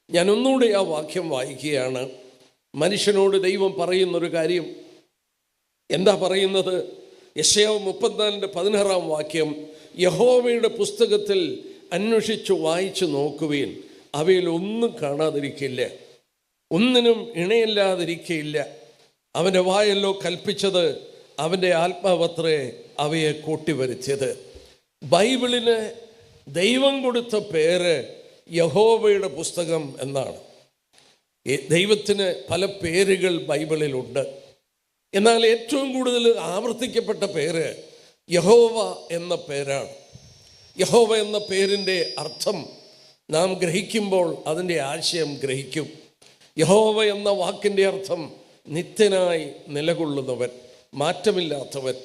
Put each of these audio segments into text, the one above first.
ഞാൻ ഒന്നുകൂടി ആ വാക്യം വായിക്കുകയാണ്. മനുഷ്യനോട് ദൈവം പറയുന്നൊരു കാര്യം എന്താ പറയുന്നത്? യെശയ്യാവ് 34:16 വാക്യം, യഹോവയുടെ പുസ്തകത്തിൽ അന്വേഷിച്ചു വായിച്ചു നോക്കുവീൻ, അവയിൽ ഒന്നും കാണാതിരിക്കില്ല, ഒന്നിനും ഇണയില്ലാതിരിക്കയില്ല. അവൻ്റെ വായല്ലോ കൽപ്പിച്ചത്, അവൻ്റെ ആത്മാവത്രേ അവയെ കൂട്ടിവരുത്തിയത്. ബൈബിളിന് ദൈവം കൊടുത്ത പേര് യഹോവയുടെ പുസ്തകം എന്നാണ്. ദൈവത്തിന് പല പേരുകൾ ബൈബിളിലുണ്ട്. എന്നാൽ ഏറ്റവും കൂടുതൽ ആവർത്തിക്കപ്പെട്ട പേര് യഹോവ എന്ന പേരാണ്. യഹോവ എന്ന പേരിൻ്റെ അർത്ഥം നാം ഗ്രഹിക്കുമ്പോൾ അതിൻ്റെ ആശയം ഗ്രഹിക്കും. യഹോവ എന്ന വാക്കിൻ്റെ അർത്ഥം നിത്യനായി നിലകൊള്ളുന്നവൻ, മാറ്റമില്ലാത്തവൻ,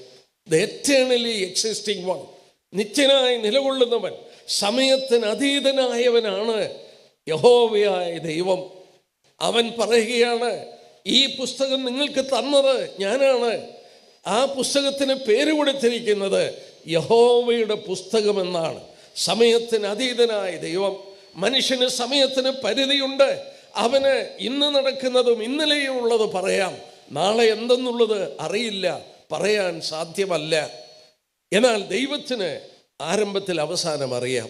ദ എറ്റേണലി എക്സിസ്റ്റിംഗ് വൺ, നിത്യനായി നിലകൊള്ളുന്നവൻ, സമയത്തിന് അതീതനായവനാണ് യഹോവയായ ദൈവം. അവൻ പറയുകയാണ്, ഈ പുസ്തകം നിങ്ങൾക്ക് തന്നത് ഞാനാണ്. ആ പുസ്തകത്തിന് പേര് കൊടുത്തിരിക്കുന്നത് യഹോവയുടെ പുസ്തകമെന്നാണ്. സമയത്തിന് അതീതനായ ദൈവം. മനുഷ്യന് സമയത്തിന് പരിധിയുണ്ട്. അവന് ഇന്ന് നടക്കുന്നതും ഇന്നലെയും ഉള്ളത് പറയാം, നാളെ എന്തെന്നുള്ളത് അറിയില്ല, പറയാൻ സാധ്യമല്ല. എന്നാൽ ദൈവത്തിന് ആരംഭത്തിൽ അവസാനം അറിയാം.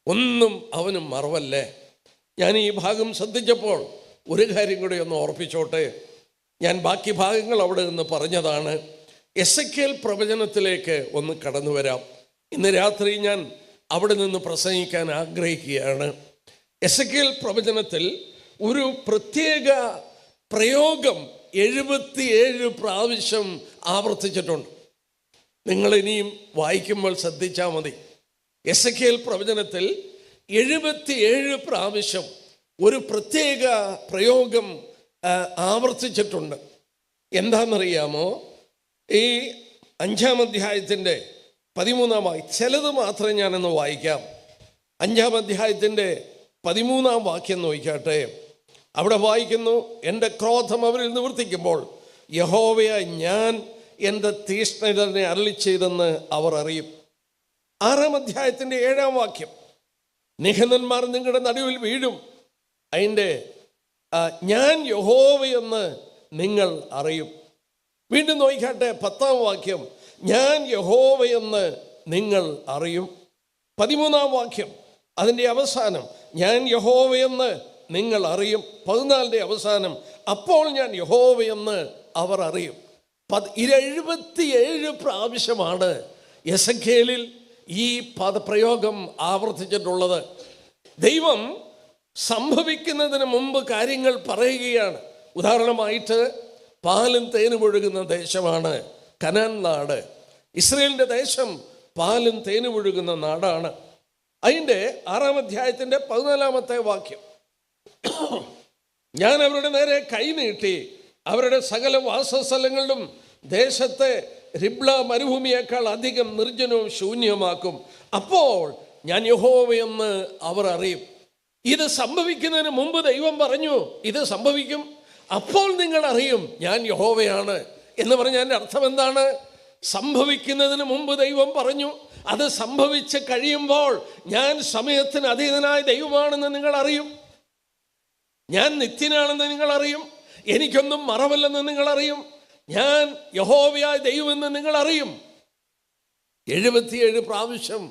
ഒന്നും അവനും മറവല്ലേ. ഞാൻ ഈ ഭാഗം ശ്രദ്ധിച്ചപ്പോൾ ഒരു കാര്യം കൂടി ഒന്ന് ഓർപ്പിച്ചോട്ടെ. ഞാൻ ബാക്കി ഭാഗങ്ങൾ അവിടെ നിന്ന് പറഞ്ഞതാണ്. എസെക്കിയേൽ പ്രവചനത്തിലേക്ക് ഒന്ന് കടന്നു വരാം. ഇന്ന് രാത്രി ഞാൻ അവിടെ നിന്ന് പ്രസംഗിക്കാൻ ആഗ്രഹിക്കുകയാണ്. എസെക്കിയേൽ പ്രവചനത്തിൽ ഒരു പ്രത്യേക പ്രയോഗം 77 പ്രാവശ്യം ആവർത്തിച്ചിട്ടുണ്ട്. നിങ്ങൾ ഇനിയും വായിക്കുമ്പോൾ ശ്രദ്ധിച്ചാൽ മതി. എസെക്കിയേൽ പ്രവചനത്തിൽ 77 പ്രാവശ്യം ഒരു പ്രത്യേക പ്രയോഗം ആവർത്തിച്ചിട്ടുണ്ട്. എന്താണെന്നറിയാമോ? ഈ 5-ാം അധ്യായത്തിൻ്റെ 13-ാം വാക്യം, ചിലത് മാത്രമേ ഞാനൊന്ന് വായിക്കാം. 5-ാം അധ്യായത്തിൻ്റെ 13-ാം വാക്യം നോക്കിക്കാട്ടെ. അവിടെ വായിക്കുന്നു, എൻ്റെ ക്രോധം അവരിൽ നിവർത്തിക്കുമ്പോൾ യഹോവയായ ഞാൻ എൻ്റെ തീഷ്ണതനെ അരുളിച്ചെയ്തെന്ന് അവർ അറിയും. 6-ാം അധ്യായത്തിൻ്റെ 7-ാം വാക്യം, നിഹതന്മാർ നിങ്ങളുടെ നടുവിൽ വീഴും, അതിൻ്റെ ഞാൻ യഹോവയെന്ന് നിങ്ങൾ അറിയും. വീണ്ടും നോക്കിക്കാട്ടെ, 10-ാം വാക്യം, ഞാൻ യഹോവയെന്ന് നിങ്ങൾ അറിയും. 13-ാം വാക്യം അതിൻ്റെ അവസാനം, ഞാൻ യഹോവയെന്ന് നിങ്ങൾ അറിയും. 14-ന്റെ അവസാനം, അപ്പോൾ ഞാൻ യഹോവയെന്ന് അവർ അറിയും. 77 പ്രാവശ്യമാണ് എസെക്കിയേലിൽ ഈ പദപ്രയോഗം ആവർത്തിച്ചിട്ടുള്ളത്. ദൈവം സംഭവിക്കുന്നതിന് മുമ്പ് കാര്യങ്ങൾ പറയുകയാണ്. ഉദാഹരണമായിട്ട്, പാലും തേനും ഒഴുകുന്ന ദേശമാണ് കനാൻ നാട്. ഇസ്രയേലിൻ്റെ ദേശം പാലും തേനും ഒഴുകുന്ന നാടാണ്. അതിൻ്റെ 6-ാം അധ്യായത്തിൻ്റെ 14-ാമത്തെ വാക്യം, ഞാൻ അവരുടെ നേരെ കൈനീട്ടി അവരുടെ സകല വാസസ്ഥലങ്ങളിലും ദേശത്തെ റിബ്ല മരുഭൂമിയേക്കാൾ അധികം നിർജ്ജനവും ശൂന്യമാക്കും. അപ്പോൾ ഞാൻ യഹോവയെന്ന് അവർ അറിയും. ഇത് സംഭവിക്കുന്നതിന് മുമ്പ് ദൈവം പറഞ്ഞു ഇത് സംഭവിക്കും, അപ്പോൾ നിങ്ങൾ അറിയും ഞാൻ യഹോവയാണ് എന്ന് പറഞ്ഞതിൻ്റെ അർത്ഥം എന്താണ്? സംഭവിക്കുന്നതിന് മുമ്പ് ദൈവം പറഞ്ഞു, അത് സംഭവിച്ച് കഴിയുമ്പോൾ ഞാൻ സമയത്തിന് അതീതനായ ദൈവമാണെന്ന് നിങ്ങൾ അറിയും, ഞാൻ നിത്യനാണെന്ന് നിങ്ങൾ അറിയും, എനിക്കൊന്നും മറവല്ലെന്ന് നിങ്ങൾ അറിയും, ഞാൻ യഹോവയായ ദൈവമെന്ന് നിങ്ങൾ അറിയും. 77 പ്രാവശ്യം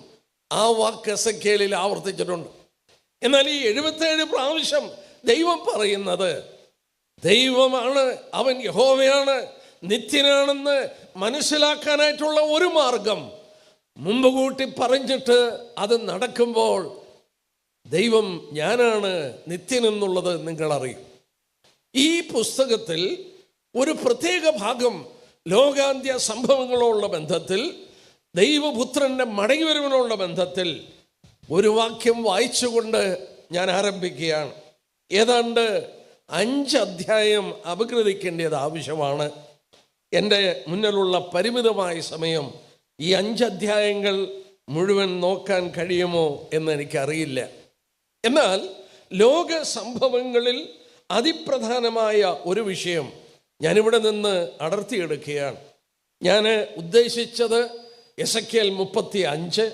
ആ വാക്ക് എസെക്കിയേലിൽ ആവർത്തിച്ചിട്ടുണ്ട്. എന്നാൽ ഈ 77 പ്രാവശ്യം ദൈവം പറയുന്നത് ദൈവമാണ്, അവൻ യഹോവയാണ്, നിത്യനാണെന്ന് മനസ്സിലാക്കാനായിട്ടുള്ള ഒരു മാർഗം മുമ്പ് കൂട്ടി പറഞ്ഞിട്ട് അത് നടക്കുമ്പോൾ ദൈവം ഞാനാണ് നിത്യനെന്നുള്ളത് നിങ്ങൾ അറിയും. ഈ പുസ്തകത്തിൽ ഒരു പ്രത്യേക ഭാഗം ലോകാന്ത്യ സംഭവങ്ങളോടുള്ള ബന്ധത്തിൽ, ദൈവപുത്രൻ്റെ മടങ്ങിവരവിനുള്ള ബന്ധത്തിൽ ഒരു വാക്യം വായിച്ചുകൊണ്ട് ഞാൻ ആരംഭിക്കുകയാണ്. ഏതാണ്ട് 5 അധ്യായം അപഗ്രഥിക്കേണ്ടത് ആവശ്യമാണ്. എൻ്റെ മുന്നിലുള്ള പരിമിതമായ സമയം ഈ 5 അധ്യായങ്ങൾ മുഴുവൻ നോക്കാൻ കഴിയുമോ എന്ന് എനിക്കറിയില്ല. എന്നാൽ ലോക സംഭവങ്ങളിൽ അതിപ്രധാനമായ ഒരു വിഷയം ഞാനിവിടെ നിന്ന് അടർത്തിയെടുക്കുകയാണ്. ഞാൻ ഉദ്ദേശിച്ചത് എസെക്കിയേൽ 35,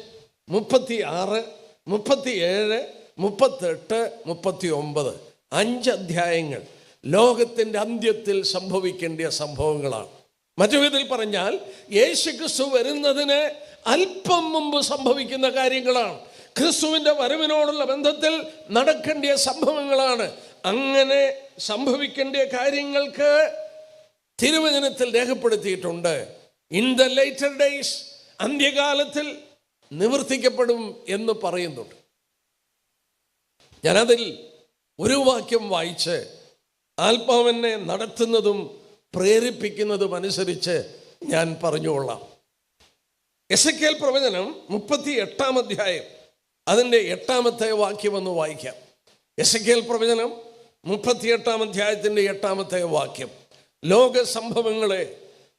36, 37, 38, 39 5 അധ്യായങ്ങൾ ലോകത്തിൻ്റെ അന്ത്യത്തിൽ സംഭവിക്കേണ്ട സംഭവങ്ങളാണ്. മറ്റു വിധത്തിൽ പറഞ്ഞാൽ യേശുക്രിസ്തു വരുന്നതിന് അല്പം മുമ്പ് സംഭവിക്കുന്ന കാര്യങ്ങളാണ്. ക്രിസ്തുവിൻ്റെ വരവിനോടുള്ള ബന്ധത്തിൽ നടക്കേണ്ട സംഭവങ്ങളാണ്. അങ്ങനെ സംഭവിക്കേണ്ട കാര്യങ്ങൾക്ക് തിരുവചനത്തിൽ രേഖപ്പെടുത്തിയിട്ടുണ്ട്. ഇൻ ദ ലേറ്റർ ഡേയ്സ്, അന്ത്യകാലത്തിൽ നിവർത്തിക്കപ്പെടും എന്ന് പറയുന്നുണ്ട്. ഞാനതിൽ ഒരു വാക്യം വായിച്ച് ആത്മാവിനെ നടത്തുന്നതും പ്രേരിപ്പിക്കുന്നതും അനുസരിച്ച് ഞാൻ പറഞ്ഞുകൊള്ളാം. എസെക്കിയേൽ പ്രവചനം 38 അധ്യായം അതിൻ്റെ 8 വാക്യം ഒന്ന് വായിക്കാം. എസെക്കിയേൽ പ്രവചനം 38 അധ്യായത്തിൻ്റെ 8 വാക്യം. ലോക സംഭവങ്ങളെ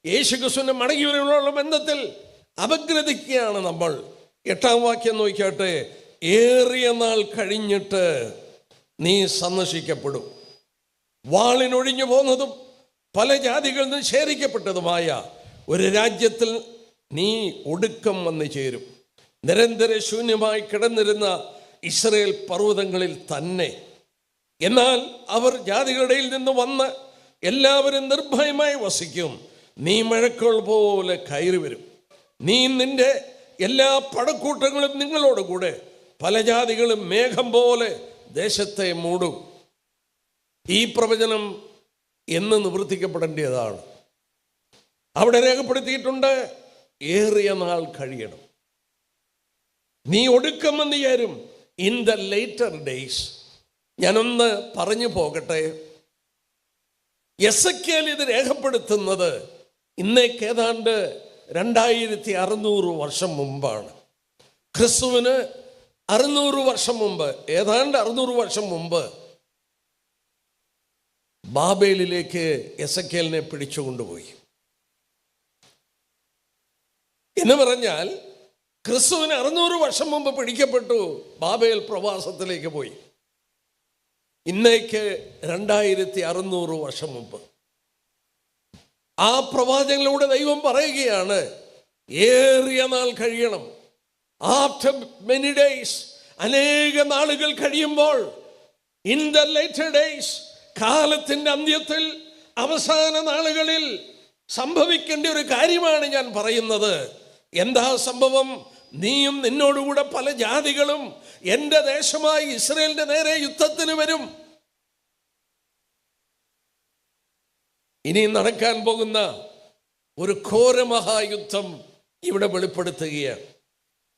യേശുക്രിസ്തുവിന്റെ മടങ്ങിവരവിനുള്ള ബന്ധത്തിൽ അപഗ്രഥിക്കുകയാണ് നമ്മൾ. 8 വാക്യം നോക്കിയാട്ടെ. ഏറിയ നാൾ കഴിഞ്ഞിട്ട് നീ സന്ദർശിക്കപ്പെടും. വാളിനൊഴിഞ്ഞു പോന്നതും പല ജാതികളിൽ നിന്ന് ശേഖരിക്കപ്പെട്ടതുമായ ഒരു രാജ്യത്തിൽ നീ ഒടുക്കം വന്നു ചേരും. നിരന്തര ശൂന്യമായി കിടന്നിരുന്ന ഇസ്രയേൽ പർവ്വതങ്ങളിൽ തന്നെ. എന്നാൽ അവർ ജാതികളുടെ നിന്ന് വന്ന് എല്ലാവരും നിർഭയമായി വസിക്കും. നീ മഴക്കോൾ പോലെ കയറി വരും. നീ നിന്റെ എല്ലാ പടക്കൂട്ടങ്ങളും നിങ്ങളോട് കൂടെ പല ജാതികളും മേഘം പോലെ ദേശത്തെ മൂടും. ഈ പ്രവചനം എന്ന് നിവർത്തിക്കപ്പെടേണ്ടതാണ്. അവിടെ രേഖപ്പെടുത്തിയിട്ടുണ്ട്, ഏറിയ നാൾ കഴിയണം, നീ ഒടുക്കമെന്ന് ചേരും. In the later days. ഞാനൊന്ന് പറഞ്ഞു പോകട്ടെ. എസെക്കിയേൽ ഇത് രേഖപ്പെടുത്തുന്നത് ഇന്നേക്ക് ഏതാണ്ട് 2600 വർഷം മുമ്പാണ്. ക്രിസ്തുവിന് 600 വർഷം മുമ്പ്, ഏതാണ്ട് 600 വർഷം മുമ്പ് ബാബേലിലേക്ക് എസെക്കിയേലിനെ പിടിച്ചുകൊണ്ടുപോയി എന്ന് പറഞ്ഞാൽ ക്രിസ്തുവിന് 600 വർഷം മുമ്പ് പിടിക്കപ്പെട്ടു, ബാബേൽ പ്രവാസത്തിലേക്ക് പോയി. ഇന്നേക്ക് 2600 വർഷം മുമ്പ് ആ പ്രവാചകനിലൂടെ ദൈവം പറയുകയാണ്, ഏറിയ നാൾ കഴിയണം. ആഫ്റ്റർ മെനി ഡേയ്സ്, അനേക നാളുകൾ കഴിയുമ്പോൾ, ഇൻ ദ ലേറ്റർ ഡേയ്സ്, കാലത്തിൻ്റെ അന്ത്യത്തിൽ അവസാന നാളുകളിൽ സംഭവിക്കേണ്ട ഒരു കാര്യമാണ് ഞാൻ പറയുന്നത്. എന്താ സംഭവം? നീയും നിന്നോടുകൂടെ പല ജാതികളും എൻ്റെ ദേശമായി ഇസ്രയേലിന്റെ നേരെ യുദ്ധത്തിന് വരും. ഇനി നടക്കാൻ പോകുന്ന ഒരു ഘോരമഹായുദ്ധം ഇവിടെ വെളിപ്പെടുത്തുകയാണ്.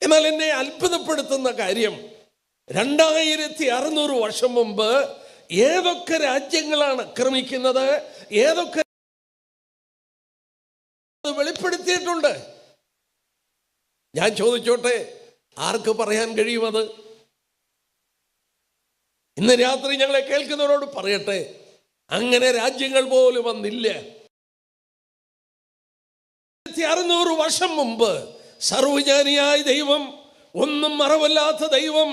എന്നാൽ എന്നെ അത്ഭുതപ്പെടുത്തുന്ന കാര്യം, 2600 വർഷം മുമ്പ് ഏതൊക്കെ രാജ്യങ്ങളാണ് ആക്രമിക്കുന്നത്, ഏതൊക്കെ വെളിപ്പെടുത്തിയിട്ടുണ്ട്. ഞാൻ ചോദിച്ചോട്ടെ, ആർക്ക് പറയാൻ കഴിയുമത്? ഇന്ന് രാത്രി ഞങ്ങളെ കേൾക്കുന്നവരോട് പറയട്ടെ, അങ്ങനെ രാജ്യങ്ങൾ പോലും വന്നില്ല. 600 വർഷം മുമ്പ് സർവ്വജ്ഞാനിയായ ദൈവം, ഒന്നും മറവല്ലാത്ത ദൈവം,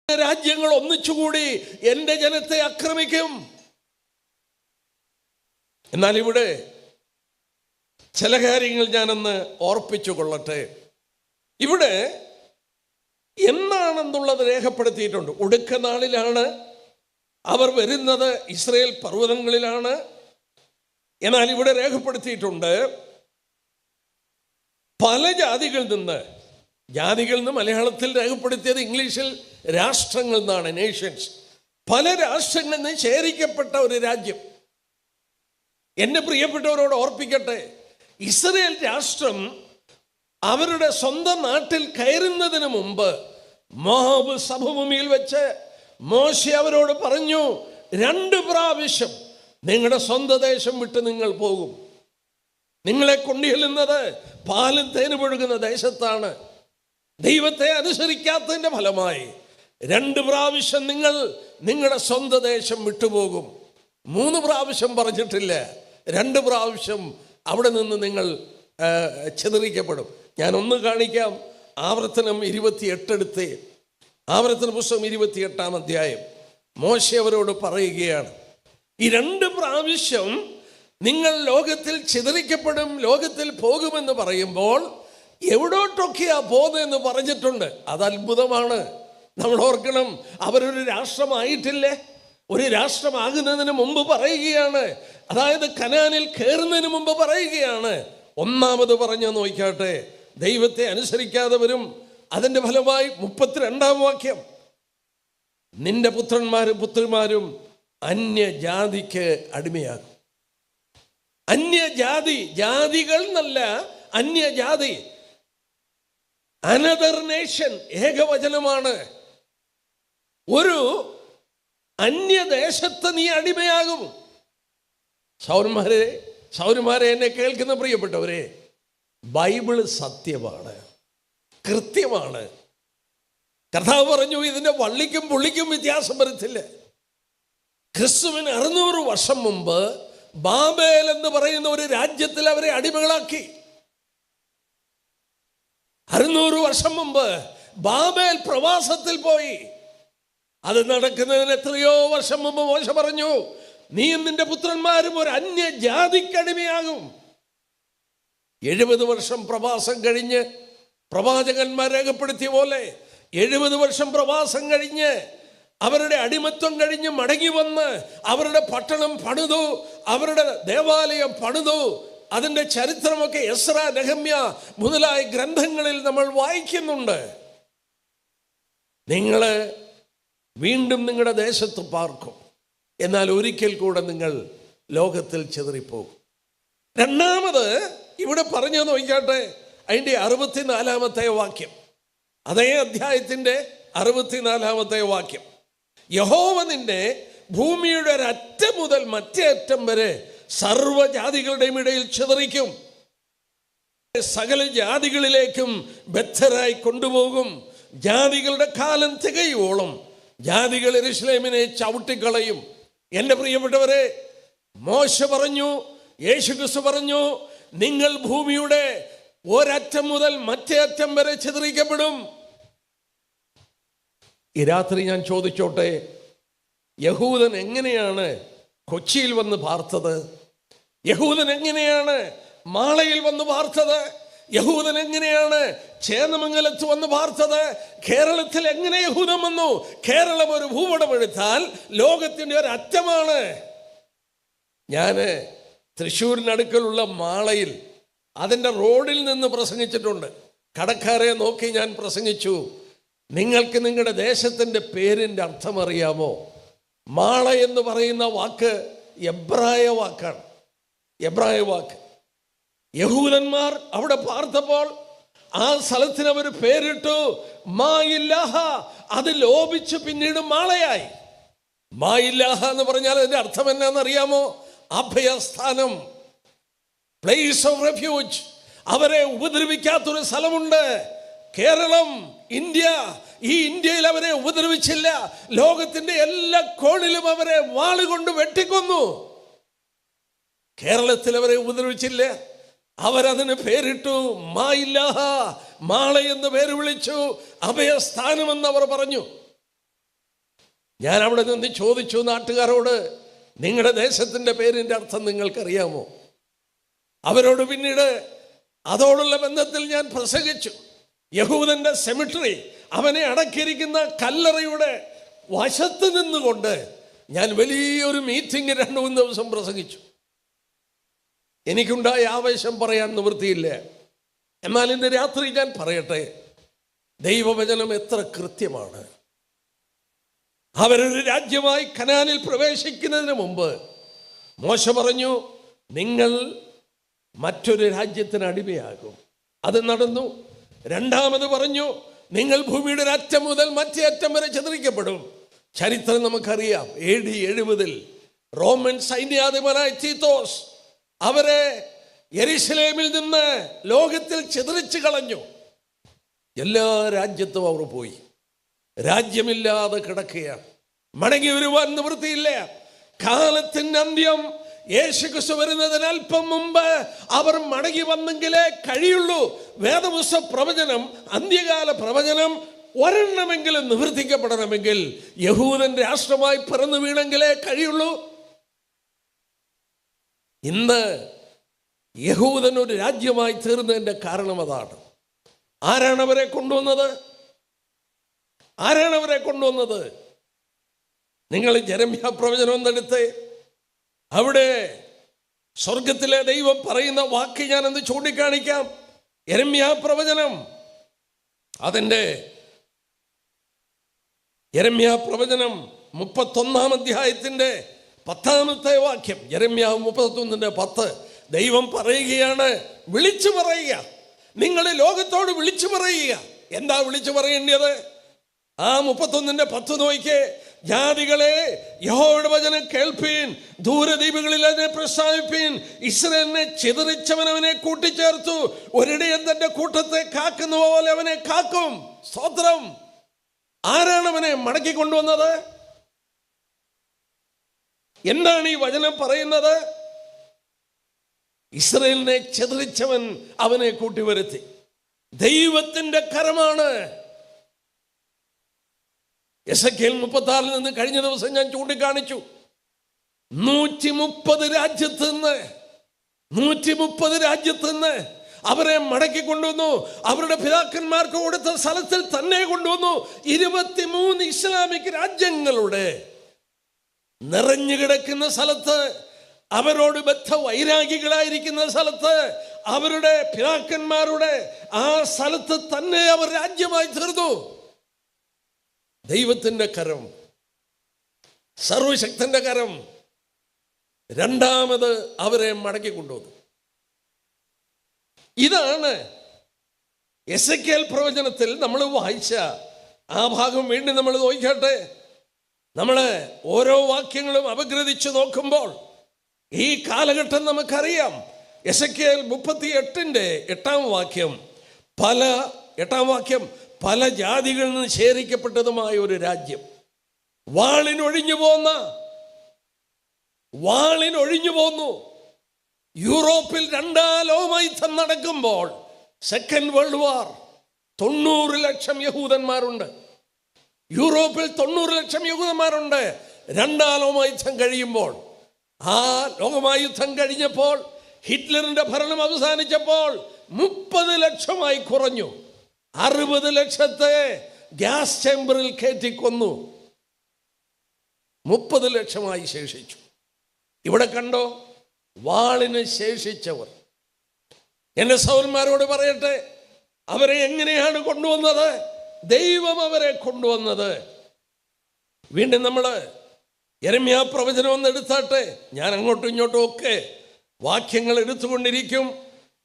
രാജ്യങ്ങൾ ഒന്നിച്ചുകൂടി എൻ്റെ ജനത്തെ ആക്രമിക്കും. എന്നാൽ ഇവിടെ ചില കാര്യങ്ങൾ ഞാനൊന്ന് ഓർപ്പിച്ചു കൊള്ളട്ടെ. ഇവിടെ എന്നാണെന്നുള്ളത് രേഖപ്പെടുത്തിയിട്ടുണ്ട്. ഒടുക്ക നാളിലാണ് അവർ വരുന്നത്, ഇസ്രയേൽ പർവ്വതങ്ങളിലാണ്. എന്നാൽ ഇവിടെ രേഖപ്പെടുത്തിയിട്ടുണ്ട്, പല ജാതികളിൽ നിന്ന് മലയാളത്തിൽ രേഖപ്പെടുത്തിയത് ഇംഗ്ലീഷിൽ രാഷ്ട്രങ്ങൾ എന്നാണ്, നേഷൻസ്. പല രാഷ്ട്രങ്ങളിൽ നിന്ന് ശേഖരിക്കപ്പെട്ട ഒരു രാജ്യം. എൻ്റെ പ്രിയപ്പെട്ടവരോട് ഓർപ്പിക്കട്ടെ, ഇസ്രയേൽ രാഷ്ട്രം അവരുടെ സ്വന്തം നാട്ടിൽ കയറുന്നതിന് മുമ്പ് മോവാബ് സമഭൂമിയിൽ വെച്ച് മോശെ അവരോട് പറഞ്ഞു, 2 പ്രാവശ്യം നിങ്ങളുടെ സ്വന്തം ദേശം വിട്ട് നിങ്ങൾ പോകും. നിങ്ങളെ കൊണ്ടുചെല്ലുന്നത് പാലും തേനും ഒഴുകുന്ന ദേശത്താണ്. ദൈവത്തെ അനുസരിക്കാത്തതിൻ്റെ ഫലമായി 2 പ്രാവശ്യം നിങ്ങൾ നിങ്ങളുടെ സ്വന്തം ദേശം വിട്ടുപോകും. 3 പ്രാവശ്യം പറഞ്ഞിട്ടില്ല, 2 പ്രാവശ്യം അവിടെ നിന്ന് നിങ്ങൾ ചിതറിക്കപ്പെടും. ഞാൻ ഒന്ന് കാണിക്കാം. ആവർത്തനം 28 എടുത്ത്, ആവർത്തന പുസ്തകം 28 അധ്യായം. മോശെ അവരോട് പറയുകയാണ്, ഈ 2 പ്രാവശ്യം നിങ്ങൾ ലോകത്തിൽ ചിതറിക്കപ്പെടും, ലോകത്തിൽ പോകുമെന്ന് പറയുമ്പോൾ എവിടോട്ടൊക്കെയാ പോകുന്നതെന്ന് പറഞ്ഞിട്ടുണ്ട്. അത് അത്ഭുതമാണ്. നമ്മൾ ഓർക്കണം, അവരൊരു രാഷ്ട്രമായിട്ടില്ലേ. ഒരു രാഷ്ട്രമാകുന്നതിന് മുമ്പ് പറയുകയാണ്, അതായത് കനാനിൽ കയറുന്നതിന് മുമ്പ് പറയുകയാണ്. ഒന്നാമത് പറഞ്ഞ നോക്കാട്ടെ, ദൈവത്തെ അനുസരിക്കാതെ വരും. അതിൻ്റെ ഫലമായി 32-ാം വാക്യം, നിന്റെ പുത്രന്മാരും പുത്രിമാരും അന്യജാതിക്ക് അടിമയാകും. അന്യജാതി, ജാതികൾ എന്നല്ല, അന്യജാതി, അനദർ നേഷൻ, ഏകവചനമാണ്. ഒരു അന്യദേശത്ത് നീ അടിമയാകും. സൗരന്മാരെ എന്നെ കേൾക്കുന്ന പ്രിയപ്പെട്ടവരെ, ബൈബിള് സത്യമാണ്, കൃത്യമാണ്. കർത്താവ് പറഞ്ഞു, ഇതിന്റെ വള്ളിക്കും പുള്ളിക്കും വ്യത്യാസം വരത്തില്ല. ക്രിസ്തുവിന് 600 വർഷം മുമ്പ് ബാബേൽ എന്ന് പറയുന്ന ഒരു രാജ്യത്തിൽ അവരെ അടിമകളാക്കി. 600 വർഷം മുമ്പ് ബാബേൽ പ്രവാസത്തിൽ പോയി. അത് നടക്കുന്നതിന് എത്രയോ വർഷം മുമ്പ് മോശ പറഞ്ഞു, നീയും നിന്റെ പുത്രന്മാരും ഒരു അന്യജാതിക്കടിമയാകും. 70 വർഷം പ്രവാസം കഴിഞ്ഞ്, പ്രവാചകന്മാർ രേഖപ്പെടുത്തിയ പോലെ 70 വർഷം പ്രവാസം കഴിഞ്ഞ്, അവരുടെ അടിമത്വം കഴിഞ്ഞ് മടങ്ങി വന്ന് അവരുടെ പട്ടണം പണിതു, അവരുടെ ദേവാലയം പണിതു. അതിൻ്റെ ചരിത്രമൊക്കെ എസ്രാ, നെഹമ്യ മുതലായ ഗ്രന്ഥങ്ങളിൽ നമ്മൾ വായിക്കുന്നുണ്ട്. നിങ്ങൾ വീണ്ടും നിങ്ങളുടെ ദേശത്ത് പാർക്കും, എന്നാൽ ഒരിക്കൽ കൂടെ നിങ്ങൾ ലോകത്തിൽ ചിതറിപ്പോകും. രണ്ടാമത് ഇവിടെ പറഞ്ഞു നോക്കിയാട്ടെ, അതിൻ്റെ 64-ാമത്തെ വാക്യം, അതേ അധ്യായത്തിൻ്റെ 64-ാമത്തെ വാക്യം, യഹോവ നിന്നെ ഭൂമിയുടെ ഒരറ്റം മുതൽ മറ്റേ അറ്റം വരെ സർവ്വജാതികളുടെയും ഇടയിൽ ചിതറിക്കും, സകല ജാതികളിലേക്കും ബദ്ധരായി കൊണ്ടുപോകും. ജാതികളുടെ കാലം തികയോളം ജാതികൾ യെരൂശലേമിനെ ചവിട്ടിക്കളയും. എൻ്റെ പ്രിയപ്പെട്ടവരെ, മോശ പറഞ്ഞു, യേശുക്രിസ്തു പറഞ്ഞു, നിങ്ങൾ ഭൂമിയുടെ ഒരറ്റം മുതൽ മറ്റേ അറ്റം വരെ ചിതറിക്കപ്പെടും. ഈ രാത്രി ഞാൻ ചോദിച്ചോട്ടെ, യഹൂദൻ എങ്ങനെയാണ് കൊച്ചിയിൽ വന്ന് പാർത്തത്? യഹൂദൻ എങ്ങനെയാണ് മാളയിൽ വന്ന് പാർത്തത്? യഹൂദൻ എങ്ങനെയാണ് ചേന്നമംഗലത്ത് വന്ന് പാർത്തത്? കേരളത്തിൽ എങ്ങനെ യഹൂദൻ വന്നു? കേരളം ഒരു ഭൂപടം എടുത്താൽ ലോകത്തിൻ്റെ ഒരു അറ്റമാണ്. ഞാൻ തൃശ്ശൂരിനടുക്കലുള്ള മാളയിൽ അതിൻ്റെ റോഡിൽ നിന്ന് പ്രസംഗിച്ചിട്ടുണ്ട്. കടക്കാരെ നോക്കി ഞാൻ പ്രസംഗിച്ചു, നിങ്ങൾക്ക് നിങ്ങളുടെ ദേശത്തിൻ്റെ പേരിൻ്റെ അർത്ഥം അറിയാമോ? മാള എന്ന് പറയുന്ന വാക്ക് എബ്രായ വാക്കാണ്, എബ്രായ വാക്ക്. യഹൂദന്മാർ അവിടെ പാർത്തപ്പോൾ ആ സ്ഥലത്തിന് അവർ പേരിട്ടു മായില്ലാഹ. അത് ലോപിച്ച് പിന്നീട് മാളയായി. മായില്ലാഹ എന്ന് പറഞ്ഞാൽ അതിൻ്റെ അർത്ഥം എന്നാണെന്നറിയാമോ? അഭയസ്ഥാനം, പ്ലേസ് ഓഫ് റെഫ്യൂജ്. അവരെ ഉപദ്രവിക്കാത്തൊരു സ്ഥലമുണ്ട്, കേരളം, ഇന്ത്യ. ഈ ഇന്ത്യയിൽ അവരെ ഉപദ്രവിച്ചില്ല. ലോകത്തിന്റെ എല്ലാ കോണിലും അവരെ വാളുകൊണ്ട് വെട്ടിക്കൊന്നു. കേരളത്തിൽ അവരെ ഉപദ്രവിച്ചില്ല. അവരതിന് പേരിട്ടു മായില്ലാഹ, മാള എന്ന് പേര് വിളിച്ചു, അഭയസ്ഥാനമെന്ന് അവർ പറഞ്ഞു. ഞാൻ അവിടെ നിന്ന് ചോദിച്ചു നാട്ടുകാരോട്, നിങ്ങളുടെ ദേശത്തിൻ്റെ പേരിൻ്റെ അർത്ഥം നിങ്ങൾക്കറിയാമോ? അവരോട് പിന്നീട് അതോടുള്ള ബന്ധത്തിൽ ഞാൻ പ്രസംഗിച്ചു. യഹൂദന്റെ സെമിട്രി, അവനെ അടക്കിയിരിക്കുന്ന കല്ലറയുടെ വശത്ത് നിന്നുകൊണ്ട് ഞാൻ വലിയൊരു മീറ്റിംഗ് 2-3 ദിവസം പ്രസംഗിച്ചു. എനിക്കുണ്ടായ ആവേശം പറയാൻ നിവൃത്തിയില്ല. എന്നാൽ ഇന്ന് രാത്രി ഞാൻ പറയട്ടെ, ദൈവവചനം എത്ര കൃത്യമാണ്. അവരൊരു രാജ്യമായി കനാനിൽ പ്രവേശിക്കുന്നതിന് മുമ്പ് മോശ പറഞ്ഞു, നിങ്ങൾ മറ്റൊരു രാജ്യത്തിന് അടിമയാകും. അത് നടന്നു. രണ്ടാമത് പറഞ്ഞു, നിങ്ങൾ ഭൂമിയുടെ ഒരു അറ്റം മുതൽ മറ്റേ അറ്റം വരെ ചിതറിക്കപ്പെടും. ചരിത്രം നമുക്കറിയാം. AD 70 റോമൻ സൈന്യാധിപനായ തീത്തോസ് അവരെ യെരൂശലേമിൽ നിന്ന് ലോകത്തിൽ ചിതറിച്ചു കളഞ്ഞു. എല്ലാ രാജ്യത്തും അവർ പോയി. രാജ്യമില്ലാതെ കിടക്കുകയാണ്. മടങ്ങി വരുവാൻ നിവൃത്തിയില്ല. കാലത്തിൻ്റെ അന്ത്യം യേശുക്രിസ്തു വരുന്നതിന് അല്പം മുമ്പ് അവർ മടങ്ങി വന്നെങ്കിലേ കഴിയുള്ളൂ. വേദപുസ്തക പ്രവചനം, അന്ത്യകാല പ്രവചനം ഒരെണ്ണമെങ്കിലും നിവർത്തിക്കപ്പെടണമെങ്കിൽ യഹൂദൻ രാഷ്ട്രമായി പിറന്നു വീണെങ്കിലേ കഴിയുള്ളൂ. ഇന്ന് യഹൂദൻ ഒരു രാജ്യമായി തീർന്നതിൻ്റെ കാരണം അതാണ്. ആരാണ് അവരെ കൊണ്ടുവന്നത്? ആരാണ് അവരെ കൊണ്ടുവന്നത്? നിങ്ങൾ യെരമ്യാ പ്രവചനം എന്നെടുത്ത് അവിടെ സ്വർഗത്തിലെ ദൈവം പറയുന്ന വാക്ക് ഞാനെന്ന് ചൂണ്ടിക്കാണിക്കാം. യെരമ്യാ പ്രവചനം, അതിൻ്റെ യെരമ്യാ പ്രവചനം 31-ാം അധ്യായത്തിൻ്റെ 10-ാമത്തെ വാക്യം. യെരമ്യാ 31:10 ദൈവം പറയുകയാണ്, വിളിച്ചു പറയുക, നിങ്ങൾ ലോകത്തോട് വിളിച്ചു പറയുക. എന്താ വിളിച്ചു പറയേണ്ടത്? ആ 31:10 നോക്കിയേ. ജാതികളെ, യഹോവയുടെ വചനം കേൾപ്പീൻ, ദൂരദ്വീപുകളിൽ അതിനെ പ്രസ്താവിപ്പീൻ. ഇസ്രായേലിനെ ചിതറിച്ചവൻ അവനെ കൂട്ടിച്ചേർത്തു, ഒരിടയൻ തന്റെ കൂട്ടത്തെ കാക്കുന്ന പോലെ അവനെ കാക്കും. സ്തോത്രം. ആരാണ് അവനെ മടക്കി കൊണ്ടുവന്നത്? എന്താണ് ഈ വചനം പറയുന്നത്? ഇസ്രായേലിനെ ചിതറിച്ചവൻ അവനെ കൂട്ടിവരുത്തി. ദൈവത്തിന്റെ കരമാണ്. എസെക്കിയേൽ 36 നിന്ന് കഴിഞ്ഞ ദിവസം ഞാൻ ചൂണ്ടിക്കാണിച്ചു. 130 രാജ്യത്ത് നിന്ന് അവരെ മടക്കി കൊണ്ടുവന്നു. അവരുടെ പിതാക്കന്മാർക്ക് കൊടുത്ത സ്ഥലത്തിൽ തന്നെ കൊണ്ടുവന്നു. 23 ഇസ്ലാമിക് രാജ്യങ്ങളുടെ നിറഞ്ഞു കിടക്കുന്ന സ്ഥലത്ത്, അവരോട് ബദ്ധ വൈരാഗികളായിരിക്കുന്ന സ്ഥലത്ത്, അവരുടെ പിതാക്കന്മാരുടെ ആ സ്ഥലത്ത് തന്നെ അവർ രാജ്യമായി തീർന്നു. ദൈവത്തിന്റെ കരം, സർവശക്തന്റെ കരം രണ്ടാമത് അവരെ മടക്കി കൊണ്ടുവന്നു. ഇതാണ് എസെക്കിയേൽ പ്രവചനത്തിൽ നമ്മൾ വായിച്ച ആ ഭാഗം. വീണ്ടും നമ്മൾ നോക്കട്ടെ. നമ്മൾ ഓരോ വാക്യങ്ങളും അപഗ്രഥിച്ചു നോക്കുമ്പോൾ ഈ കാലഘട്ടം നമുക്കറിയാം. എസെക്കിയേൽ 38:8 വാക്യം, പല ജാതികളിൽ നിന്ന് ശേഖരിക്കപ്പെട്ടതുമായ ഒരു രാജ്യം, വാളിനൊഴിഞ്ഞു പോന്നു. യൂറോപ്പിൽ 2ാം ലോകയുദ്ധം നടക്കുമ്പോൾ, സെക്കൻഡ് വേൾഡ് വാർ, 90 ലക്ഷം യഹൂദന്മാരുണ്ട്. യൂറോപ്പിൽ 90 ലക്ഷം യഹൂദന്മാരുണ്ട്. 2ാം ലോകയുദ്ധം കഴിയുമ്പോൾ, ആ ലോകയുദ്ധം കഴിഞ്ഞപ്പോൾ, ഹിറ്റ്ലറിന്റെ ഭരണം അവസാനിച്ചപ്പോൾ 30 ലക്ഷമായി കുറഞ്ഞു. 60 ലക്ഷത്തെ ഗ്യാസ് ചേംബറിൽ കയറ്റിക്കൊന്നു. 30 ലക്ഷമായി ശേഷിച്ചു. ഇവിടെ കണ്ടോ, വാളിന് ശേഷിച്ചവർ. എന്റെ സഹോദരന്മാരോട് പറയട്ടെ, അവരെ എങ്ങനെയാണ് കൊണ്ടുവന്നത്? ദൈവം അവരെ കൊണ്ടുവന്നത്. വീണ്ടും നമ്മൾ യെരമ്യാ പ്രവചനം ഒന്ന് എടുത്താട്ടെ. ഞാൻ അങ്ങോട്ടും ഇങ്ങോട്ടും ഒക്കെ വാക്യങ്ങൾ എടുത്തുകൊണ്ടിരിക്കും.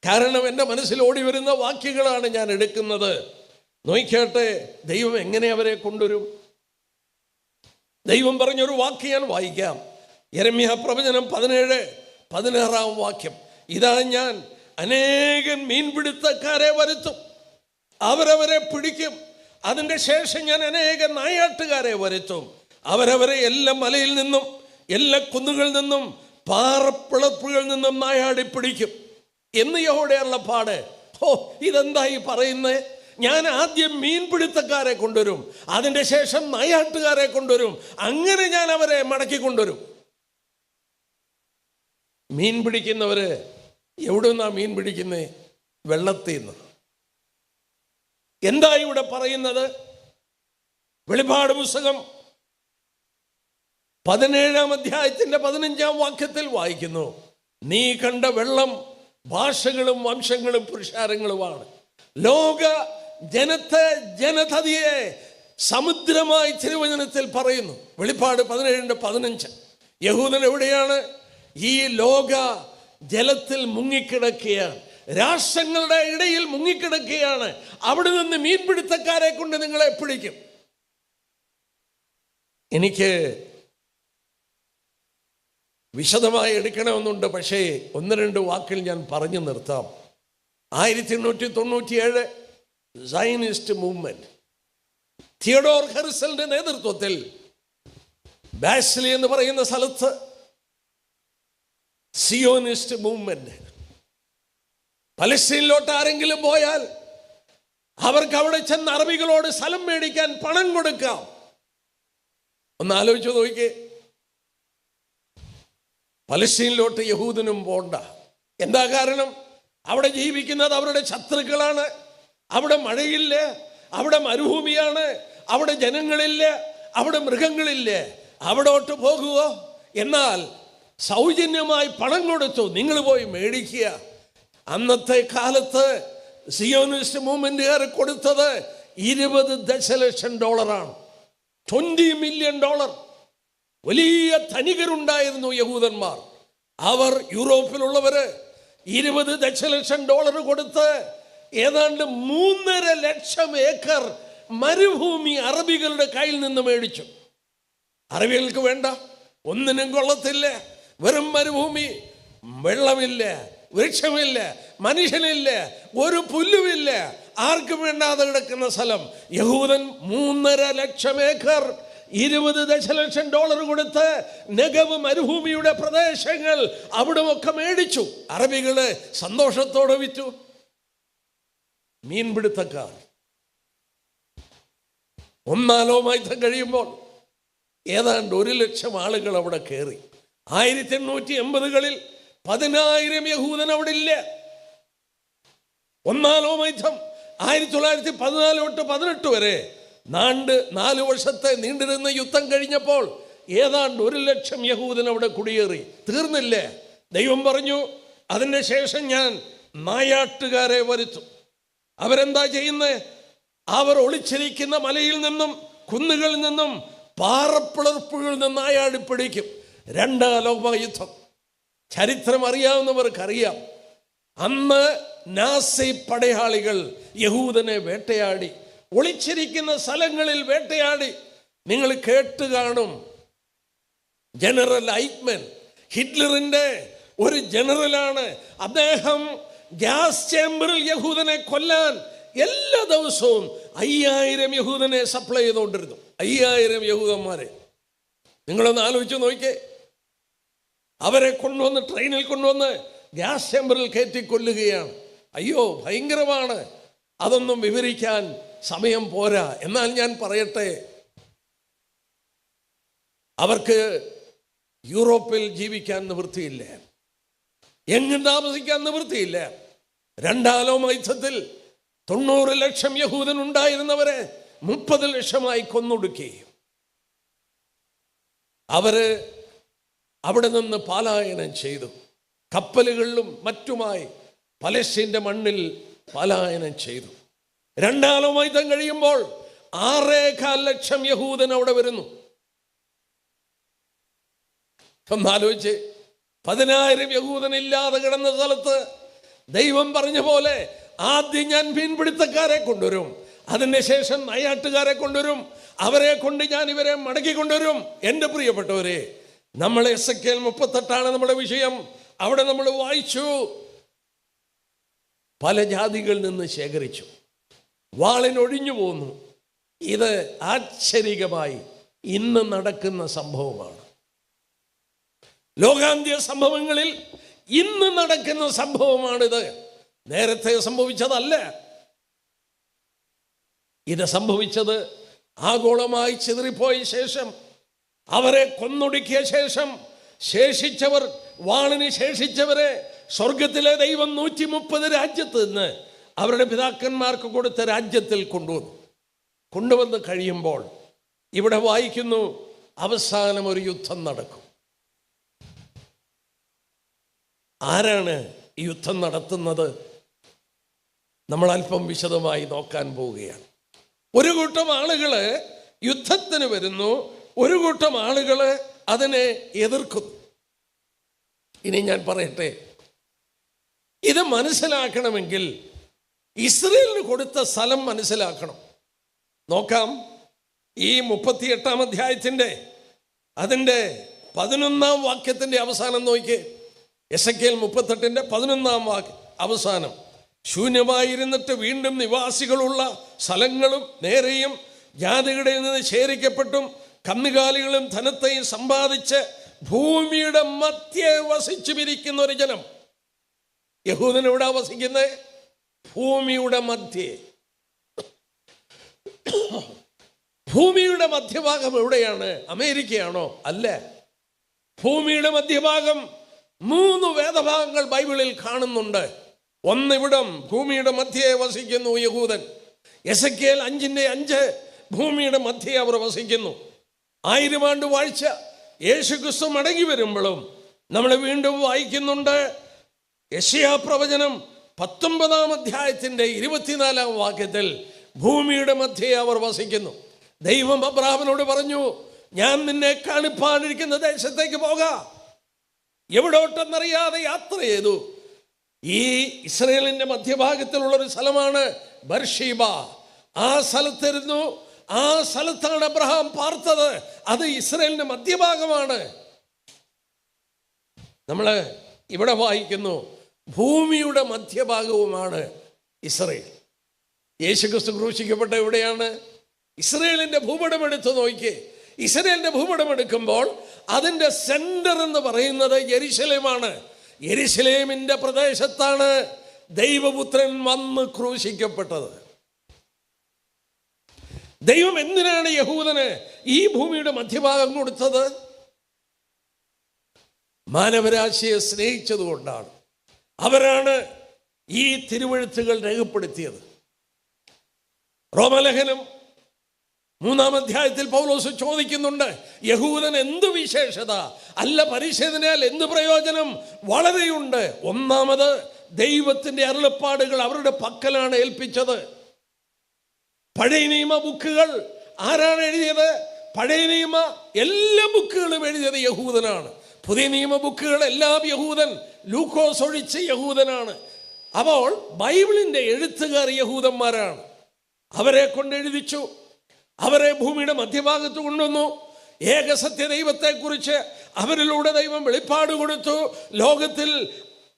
കാരണം എൻ്റെ മനസ്സിൽ ഓടി വരുന്ന വാക്യങ്ങളാണ് ഞാൻ എടുക്കുന്നത്. നോക്കിയാട്ടെ, ദൈവം എങ്ങനെ അവരെ കൊണ്ടുവരും? ദൈവം പറഞ്ഞൊരു വാക്യം ഞാൻ വായിക്കാം. യെരമ്യാ പ്രവചനം 17:16 വാക്യം. ഇതാ, ഞാൻ അനേകം മീൻപിടുത്തക്കാരെ വരുത്തും, അവരവരെ പിടിക്കും. അതിൻ്റെ ശേഷം ഞാൻ അനേകം നായാട്ടുകാരെ വരുത്തും, അവരവരെ എല്ലാ മലയിൽ നിന്നും എല്ലാ കുന്നുകളിൽ നിന്നും പാറപ്പിളപ്പുകളിൽ നിന്നും നായാടി പിടിക്കും എന്ന് യഹോവയുടെ അരുളപ്പാട്. ഇതെന്തായി പറയുന്നത്? ഞാൻ ആദ്യം മീൻപിടുത്തക്കാരെ കൊണ്ടുവരും, അതിൻ്റെ ശേഷം നായാട്ടുകാരെ കൊണ്ടുവരും, അങ്ങനെ ഞാൻ അവരെ മടക്കി കൊണ്ടുവരും. മീൻ പിടിക്കുന്നവര് എവിടെ നിന്നാ മീൻ പിടിക്കുന്നത്? വെള്ളത്തിൽ നിന്ന്. എന്താ ഇവിടെ പറയുന്നത്? വെളിപ്പാട് പുസ്തകം 17-ാം അധ്യായത്തിന്റെ 15-ാം വാക്യത്തിൽ വായിക്കുന്നു, നീ കണ്ട വെള്ളം ഭാഷകളും വംശങ്ങളും പുരുഷാരങ്ങളുമാണ്. ലോക ജനതയെ സമുദ്രമായി തിരുവചനത്തിൽ പറയുന്നു. വെളിപ്പാട് 17:15. യഹൂദൻ എവിടെയാണ്? ഈ ലോക ജലത്തിൽ മുങ്ങിക്കിടക്കുകയാണ്, രാഷ്ട്രങ്ങളുടെ ഇടയിൽ മുങ്ങിക്കിടക്കുകയാണ്. അവിടെ നിന്ന് മീൻപിടുത്തക്കാരെ കൊണ്ട് നിങ്ങളെ പിടിക്കും. എനിക്ക് വിശദമായി എടുക്കണമെന്നുണ്ട്, പക്ഷേ 1-2 വാക്കിൽ ഞാൻ പറഞ്ഞു നിർത്താം. 1897 സയനിസ്റ്റ് മൂവ്മെന്റ്, തിയഡോർ ഹെർസലിന്റെ നേതൃത്വത്തിൽ ബാസ്ലി എന്ന് പറയുന്ന സ്ഥലത്ത് സിയോണിസ്റ്റ് മൂവ്മെന്റ്. പലസ്തീനിലോട്ട് ആരെങ്കിലും പോയാൽ അവർക്ക് അവിടെ ചെന്ന് അറബികളോട് സ്ഥലം മേടിക്കാൻ പണം കൊടുക്കാം. ഒന്ന് ആലോചിച്ചു നോക്കിക്കേ. പലസ്തീനിലോട്ട് യഹൂദനും പോണ്ട. എന്താ കാരണം? അവിടെ ജീവിക്കുന്നത് അവരുടെ ശത്രുക്കളാണ്, അവിടെ മഴയില്ല, അവിടെ മരുഭൂമിയാണ്, അവിടെ ജനങ്ങളില്ല, അവിടെ മൃഗങ്ങളില്ല. അവിടോട്ട് പോകുമോ? എന്നാൽ സൗജന്യമായി പണം കൊടുത്തു, നിങ്ങൾ പോയി മേടിക്കുക. അന്നത്തെ കാലത്ത് സിയോണിസ്റ്റ് മൂവ്മെന്റുകാർ കൊടുത്തത് $20 ദശലക്ഷം. $20 മില്യൺ. വലിയ ധനികരുണ്ടായിരുന്നു യഹൂദന്മാർ. അവർ യൂറോപ്പിലുള്ളവര് $20 ദശലക്ഷം കൊടുത്ത് ഏതാണ്ട് 3.5 ലക്ഷം ഏക്കർ മരുഭൂമി അറബികളുടെ കയ്യിൽ നിന്ന് മേടിച്ചു. അറബികൾക്ക് വേണ്ട, ഒന്നിനും കൊള്ളത്തില്ല, വെറും മരുഭൂമി, വെള്ളമില്ല, വൃക്ഷമില്ല, മനുഷ്യനില്ല, ഒരു പുല്ലുമില്ല, ആർക്കും വേണ്ടാതെ കിടക്കുന്ന സ്ഥലം. യഹൂദൻ 3.5 ലക്ഷം ഏക്കർ $20 ദശലക്ഷം കൊടുത്ത് നെഗവ് മരുഭൂമിയുടെ പ്രദേശങ്ങൾ അവിടെ ഒക്കെ മേടിച്ചു. അറബികള് സന്തോഷത്തോടെ വിറ്റു. മീൻപിടുത്തക്കാർ ഒന്നാം ലോകയുദ്ധം കഴിയുമ്പോൾ ഏതാണ്ട് 1 ലക്ഷം ആളുകൾ അവിടെ കയറി. 1880-കളിൽ 10,000 യഹൂദൻ അവിടെ ഇല്ല. ഒന്നാം ലോകയുദ്ധം 1914 തൊട്ട് 18 വരെ 4 വർഷത്തെ നീണ്ടിരുന്ന യുദ്ധം കഴിഞ്ഞപ്പോൾ ഏതാണ്ട് 1 ലക്ഷം യഹൂദൻ അവിടെ കുടിയേറി. തീർന്നില്ല. ദൈവം പറഞ്ഞു, അതിൻ്റെ ശേഷം ഞാൻ നായാട്ടുകാരെ വരുത്തും. അവരെന്താ ചെയ്യുന്നത്? അവർ ഒളിച്ചിരിക്കുന്ന മലയിൽ നിന്നും കുന്നുകളിൽ നിന്നും പാറപ്പിളർപ്പുകളിൽ നിന്ന് നായാടി പിടിക്കും. 2ാം ലോകയുദ്ധം ചരിത്രം അറിയാവുന്നവർക്കറിയാം. അന്ന് നാസി പടയാളികൾ യഹൂദനെ വേട്ടയാടി, ഒളിച്ചിരിക്കുന്ന സ്ഥലങ്ങളിൽ വേട്ടയാടി. നിങ്ങൾ കേട്ട് കാണും, ജനറൽ ഐക്മൻ, ഹിറ്റ്ലറിന്റെ ഒരു ജനറലാണ്. അദ്ദേഹം ഗ്യാസ് ചേമ്പറിൽ യഹൂദനെ കൊല്ലാൻ എല്ലാ ദിവസവും 5000 യഹൂദനെ സപ്ലൈ ചെയ്തുകൊണ്ടിരുന്നു. 5000 യഹൂദന്മാരെ നിങ്ങളൊന്ന് ആലോചിച്ച് നോക്കിയേ. അവരെ കൊണ്ടുവന്ന് ട്രെയിനിൽ കൊണ്ടുവന്ന് ഗ്യാസ് ചേമ്പറിൽ കയറ്റി കൊല്ലുകയാണ്. അയ്യോ, ഭയങ്കരമാണ്. അതൊന്നും വിവരിക്കാൻ സമയം പോരാ. എന്നാൽ ഞാൻ പറയട്ടെ, അവർക്ക് യൂറോപ്പിൽ ജീവിക്കാൻ നിവൃത്തിയില്ല, എങ്ങും താമസിക്കാൻ നിവൃത്തിയില്ല. 2ാം ലോകയുദ്ധത്തിൽ 90 ലക്ഷം യഹൂദൻ ഉണ്ടായിരുന്നവരെ 30 ലക്ഷമായി കൊന്നൊടുക്കി. അവര് അവിടെ നിന്ന് പലായനം ചെയ്തു. കപ്പലുകളിലും മറ്റുമായി പലസ്തീന്റെ മണ്ണിൽ പലായനം ചെയ്തു. 2ാം ലോകയുദ്ധം കഴിയുമ്പോൾ 6.25 ലക്ഷം യഹൂദൻ അവിടെ വരുന്നു. ഒന്നാലോചിച്ച്, 10,000 യഹൂദൻ ഇല്ലാതെ കിടന്ന സ്ഥലത്ത് ദൈവം പറഞ്ഞ പോലെ ആദ്യം ഞാൻ മീൻപിടുത്തക്കാരെ കൊണ്ടുവരും, അതിന് ശേഷം നായാട്ടുകാരെ കൊണ്ടുവരും, അവരെ കൊണ്ട് ഞാൻ ഇവരെ മടക്കി കൊണ്ടുവരും. എൻ്റെ പ്രിയപ്പെട്ടവരെ, നമ്മൾ എസെക്കിയേൽ 38 നമ്മുടെ വിഷയം. അവിടെ നമ്മൾ വായിച്ചു, പല ജാതികളിൽ നിന്ന് ശേഖരിച്ചു, വാളിനൊഴിഞ്ഞു പോന്നു. ഇത് ആശ്ചര്യമായി ഇന്ന് നടക്കുന്ന സംഭവമാണ്. ലോകാന്ത്യ സംഭവങ്ങളിൽ ഇന്ന് നടക്കുന്ന സംഭവമാണിത്. നേരത്തെ സംഭവിച്ചതല്ല. ഇത് സംഭവിച്ചത് ആഗോളമായി ചിതറിപ്പോയ ശേഷം, അവരെ കൊന്നൊടുക്കിയ ശേഷം ശേഷിച്ചവർ, വാളിന് ശേഷിച്ചവരെ സ്വർഗത്തിലെ ദൈവം 130 രാജ്യത്ത് നിന്ന് അവരുടെ പിതാക്കന്മാർക്ക് കൊടുത്ത രാജ്യത്തിൽ കൊണ്ടുവന്ന് കഴിയുമ്പോൾ ഇവിടെ വായിക്കുന്നു, അവസാനം ഒരു യുദ്ധം നടക്കും. ആരാണ് ഈ യുദ്ധം നടത്തുന്നത്? നമ്മൾ അല്പം വിശദമായി നോക്കാൻ പോവുകയാണ്. ഒരു കൂട്ടം ആളുകള് യുദ്ധത്തിന് വരുന്നു, ഒരു കൂട്ടം ആളുകള് അതിനെ എതിർക്കുന്നു. ഇനി ഞാൻ പറയട്ടെ, ഇത് മനസ്സിലാക്കണമെങ്കിൽ ഇസ്രയേലിന് കൊടുത്ത സ്ഥലം മനസ്സിലാക്കണം. നോക്കാം, ഈ 38-ാം അധ്യായത്തിൻ്റെ അതിൻ്റെ 11-ാം വാക്യത്തിൻ്റെ അവസാനം നോക്കിയേ. എസെക്കിയേൽ 38-ന്റെ 11-ാം വാക്യം അവസാനം, ശൂന്യമായിരുന്നിട്ട് വീണ്ടും നിവാസികളുള്ള സ്ഥലങ്ങളും നേരെയും ജാതികളിൽ നിന്ന് ശേഖരിക്കപ്പെട്ടും കന്നുകാലികളും ധനത്തെയും സമ്പാദിച്ച് ഭൂമിയുടെ മധ്യേ വസിച്ചു പിരിക്കുന്ന ഒരു ജനം. യഹൂദൻ എവിടെ വസിക്കുന്നത്? ഭൂമിയുടെ മധ്യേ. ഭൂമിയുടെ മധ്യഭാഗം എവിടെയാണ്? അമേരിക്കയാണോ? അല്ല. ഭൂമിയുടെ മധ്യഭാഗം 3 വേദഭാഗങ്ങൾ ബൈബിളിൽ കാണുന്നുണ്ട്. ഒന്നിവിടം ഭൂമിയുടെ മധ്യേ വസിക്കുന്നു യഹൂദൻ. എസെക്കിയേൽ 5:5 ഭൂമിയുടെ മധ്യേ അവർ വസിക്കുന്നു. 1000 ആണ്ട് വാഴ്ച യേശുക്രിസ്തു മടങ്ങി വരുമ്പോഴും നമ്മൾ വീണ്ടും വായിക്കുന്നുണ്ട്. യെശയ്യാ പ്രവചനം 19-ാം അധ്യായത്തിൻ്റെ 24-ാം വാക്യത്തിൽ ഭൂമിയുടെ മധ്യേ അവർ വസിക്കുന്നു. ദൈവം അബ്രാഹാമിനോട് പറഞ്ഞു, ഞാൻ നിന്നെ കാണിപ്പാനിരിക്കുന്ന ദേശത്തേക്ക് പോകാം. എവിടോട്ടെന്നറിയാതെ യാത്ര ചെയ്തു. ഈ ഇസ്രയേലിന്റെ മധ്യഭാഗത്തിലുള്ളൊരു സ്ഥലമാണ് ബർഷീബ. ആ സ്ഥലത്തിരുന്നു. ആ സ്ഥലത്താണ് അബ്രഹാം പാർത്തത്. അത് ഇസ്രയേലിന്റെ മധ്യഭാഗമാണ്. നമ്മൾ ഇവിടെ വായിക്കുന്നു, ഭൂമിയുടെ മധ്യഭാഗവുമാണ് ഇസ്രയേൽ. യേശുക്രിസ്തു ക്രൂശിക്കപ്പെട്ട എവിടെയാണ്? ഇസ്രയേലിന്റെ ഭൂപടം എടുത്ത് നോക്കി. ഇസ്രയേലിന്റെ ഭൂപടം എടുക്കുമ്പോൾ അതിൻ്റെ സെന്റർ എന്ന് പറയുന്നത് യെരുശലേമാണ്. യെരുശലേമിന്റെ പ്രദേശത്താണ് ദൈവപുത്രൻ വന്ന് ക്രൂശിക്കപ്പെട്ടത്. ദൈവം എന്തിനാണ് യഹൂദന് ഈ ഭൂമിയുടെ മധ്യഭാഗം കൊടുത്തത്? മാനവരാശിയെ സ്നേഹിച്ചതുകൊണ്ടാണ്. അവരാണ് ഈ തിരുവെഴുത്തുകൾ രേഖപ്പെടുത്തിയത്. റോമലേഖനം 3-ാം അധ്യായത്തിൽ പൗലോസ് ചോദിക്കുന്നുണ്ട്, യഹൂദൻ എന്ത് വിശേഷത? അല്ല പരിച്ഛേദനയാൽ എന്ത് പ്രയോജനം? വളരെയുണ്ട്. ഒന്നാമത്, ദൈവത്തിൻ്റെ അരുളപ്പാടുകൾ അവരുടെ പക്കലാണ് ഏൽപ്പിച്ചത്. പഴയ നിയമ ബുക്കുകൾ ആരാണ് എഴുതിയത്? പഴയ നിയമ എല്ലാ ബുക്കുകളും എഴുതിയത് യഹൂദനാണ്. പുതിയ നിയമ ബുക്കുകൾ എല്ലാം യഹൂദൻ, ലൂക്കോസ് ഒഴിച്ച് യഹൂദനാണ്. അപ്പോൾ ബൈബിളിൻ്റെ എഴുത്തുകാർ യഹൂദന്മാരാണ്. അവരെ കൊണ്ട് എഴുതിച്ചു. അവരെ ഭൂമിയുടെ മധ്യഭാഗത്ത് കൊണ്ടുവന്നു. ഏകസത്യ ദൈവത്തെക്കുറിച്ച് അവരിലൂടെ ദൈവം വെളിപ്പാട് കൊടുത്തു. ലോകത്തിൽ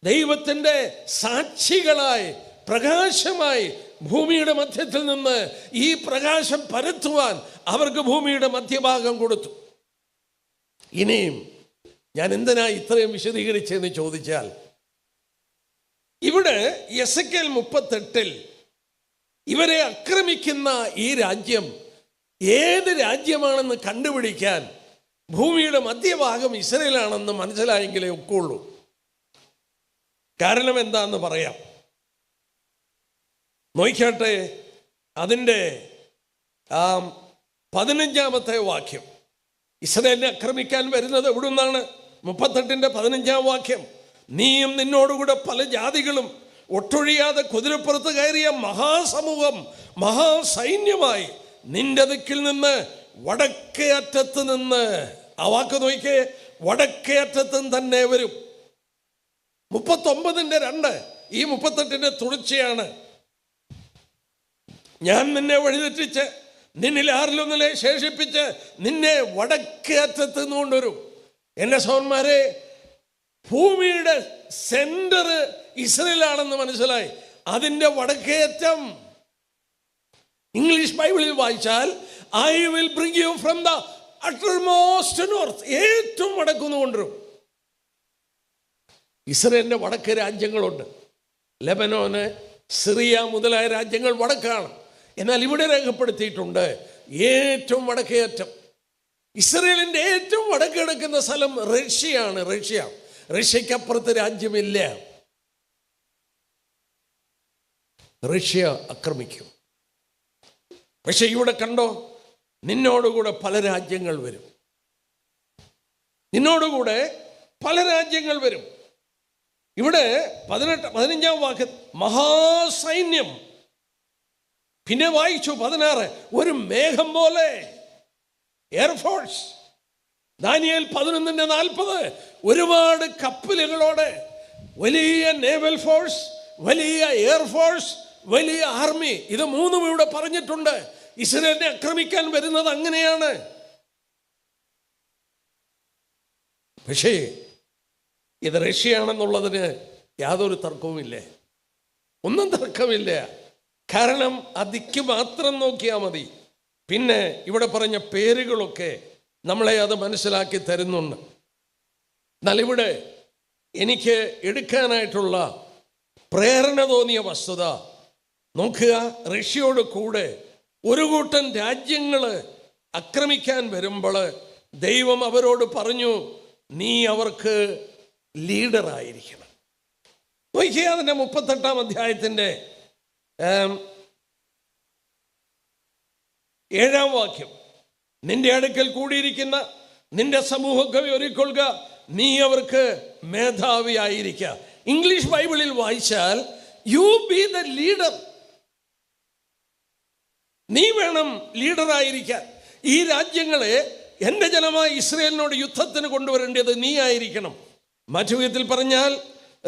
ദൈവത്തിൻ്റെ സാക്ഷികളായി, പ്രകാശമായി ഭൂമിയുടെ മധ്യത്തിൽ നിന്ന് ഈ പ്രകാശം പരത്തുവാൻ അവർക്ക് ഭൂമിയുടെ മധ്യഭാഗം കൊടുത്തു. ഇനിയും ഞാൻ എന്തിനാ ഇത്രയും വിശദീകരിച്ചെന്ന് ചോദിച്ചാൽ, ഇവിടെ എസെക്കിയേൽ 38 ഇവരെ ആക്രമിക്കുന്ന ഈ രാജ്യം ഏത് രാജ്യമാണെന്ന് കണ്ടുപിടിക്കാൻ ഭൂമിയുടെ മധ്യഭാഗം ഇസ്രയേലാണെന്ന് മനസ്സിലായെങ്കിലേ ഒക്കുള്ളൂ. കാരണം എന്താന്ന് പറയാം. നോക്കിയാട്ടെ, അതിൻ്റെ 15-ാമത്തെ വാക്യം. ഇസ്രയേലിനെ ആക്രമിക്കാൻ വരുന്നത് എവിടുന്നാണ്? 38-ന്റെ 15-ാം വാക്യം. നീയും നിന്നോടുകൂടെ പല ജാതികളും ഒട്ടൊഴിയാതെ കുതിരപ്പുറത്ത് കയറിയ മഹാസമൂഹം, മഹാസൈന്യമായി നിന്റെ ദിക്കിൽ നിന്ന് വടക്കേ അറ്റത്ത് നിന്ന്, ആ വാക്ക് നോക്കിയേ, വടക്കേ അറ്റത്തും തന്നെ വരും. 39-ന്റെ 2 ഈ 38-ന്റെ തുടർച്ചയാണ്. ഞാൻ നിന്നെ വഴിതെറ്റിച്ച് നിന്നിൽ ആരിലൊന്നിലെ ശേഷിപ്പിച്ച് നിന്നെ വടക്കേ അറ്റത്ത് നിന്ന് കൊണ്ടുവരും. എൻ്റെ സഹോദരന്മാരെ, ഭൂമിയുടെ സെന്റർ ഇസ്രയേലാണെന്ന് മനസ്സിലായി. അതിൻ്റെ വടക്കേ അറ്റം ഇംഗ്ലീഷ് ബൈബിളിൽ വായിച്ചാൽ I will bring you from the uttermost north, ഏറ്റവും വടക്കുന്ന് കൊണ്ടുവരും. ഇസ്രയേലിൻ്റെ വടക്ക് രാജ്യങ്ങളുണ്ട്. ലെബനോന്, സിറിയ മുതലായ രാജ്യങ്ങൾ വടക്കാണ്. എന്നാൽ ഇവിടെ രേഖപ്പെടുത്തിയിട്ടുണ്ട് ഏറ്റവും വടക്കേ അറ്റം. ഇസ്രയേലിൻ്റെ ഏറ്റവും വടക്ക് കിടക്കുന്ന സ്ഥലം റഷ്യയാണ്. റഷ്യക്കപ്പുറത്ത് രാജ്യമില്ല. റഷ്യ ആക്രമിക്കും. പക്ഷെ ഇവിടെ കണ്ടോ, നിന്നോടുകൂടെ പല രാജ്യങ്ങൾ വരും. നിന്നോടുകൂടെ പല രാജ്യങ്ങൾ വരും. ഇവിടെ 15-ാം വാക്യം മഹാസൈന്യം. പിന്നെ വായിച്ചു 16, ഒരു മേഘം പോലെ എയർഫോഴ്സ്. ദാനിയേൽ 11:40 ഒരുപാട് കപ്പലുകളോടെ വലിയ നേവൽ ഫോഴ്സ്, വലിയ എയർഫോഴ്സ്, വലിയ ആർമി. ഇത് മൂന്നും ഇവിടെ പറഞ്ഞിട്ടുണ്ട്. ഇസ്രയേലിനെ ആക്രമിക്കാൻ വരുന്നത് അങ്ങനെയാണ്. പക്ഷേ ഇത് റഷ്യയാണെന്നുള്ളതിന് യാതൊരു തർക്കവുമില്ല, ഒന്നും തർക്കമില്ല. കാരണം അതിക്ക് മാത്രം നോക്കിയാൽ മതി. പിന്നെ ഇവിടെ പറഞ്ഞ പേരുകളൊക്കെ നമ്മളെ അത് മനസ്സിലാക്കി തരുന്നുണ്ട്. എന്നാൽ ഇവിടെ എനിക്ക് എടുക്കാനായിട്ടുള്ള പ്രേരണ തോന്നിയ വസ്തുത നോക്കുക. റഷ്യയോട് കൂടെ ഒരു കൂട്ടം രാജ്യങ്ങൾ ആക്രമിക്കാൻ വരുമ്പോൾ ദൈവം അവരോട് പറഞ്ഞു, നീ അവർക്ക് ലീഡറായിരിക്കണം. നോക്കിയേ, അതിൻ്റെ 38-ാം അധ്യായത്തിൻ്റെ 7-ാം വാക്യം. നിന്റെ അടുക്കൽ കൂടിയിരിക്കുന്ന നിന്റെ സമൂഹത്തെ ഒരുക്കൊള്ളുക, നീ അവർക്ക് മേധാവിയായിരിക്കുക. ഇംഗ്ലീഷ് ബൈബിളിൽ വായിച്ചാൽ യു ബി ദ ലീഡർ. നീ വേണം ലീഡറായിരിക്കാൻ. ഈ രാജ്യങ്ങളെ എൻ്റെ ജനമായ ഇസ്രയേലിനോട് യുദ്ധത്തിന് കൊണ്ടുവരേണ്ടത് നീ ആയിരിക്കണം. മറ്റു വിധത്തിൽ പറഞ്ഞാൽ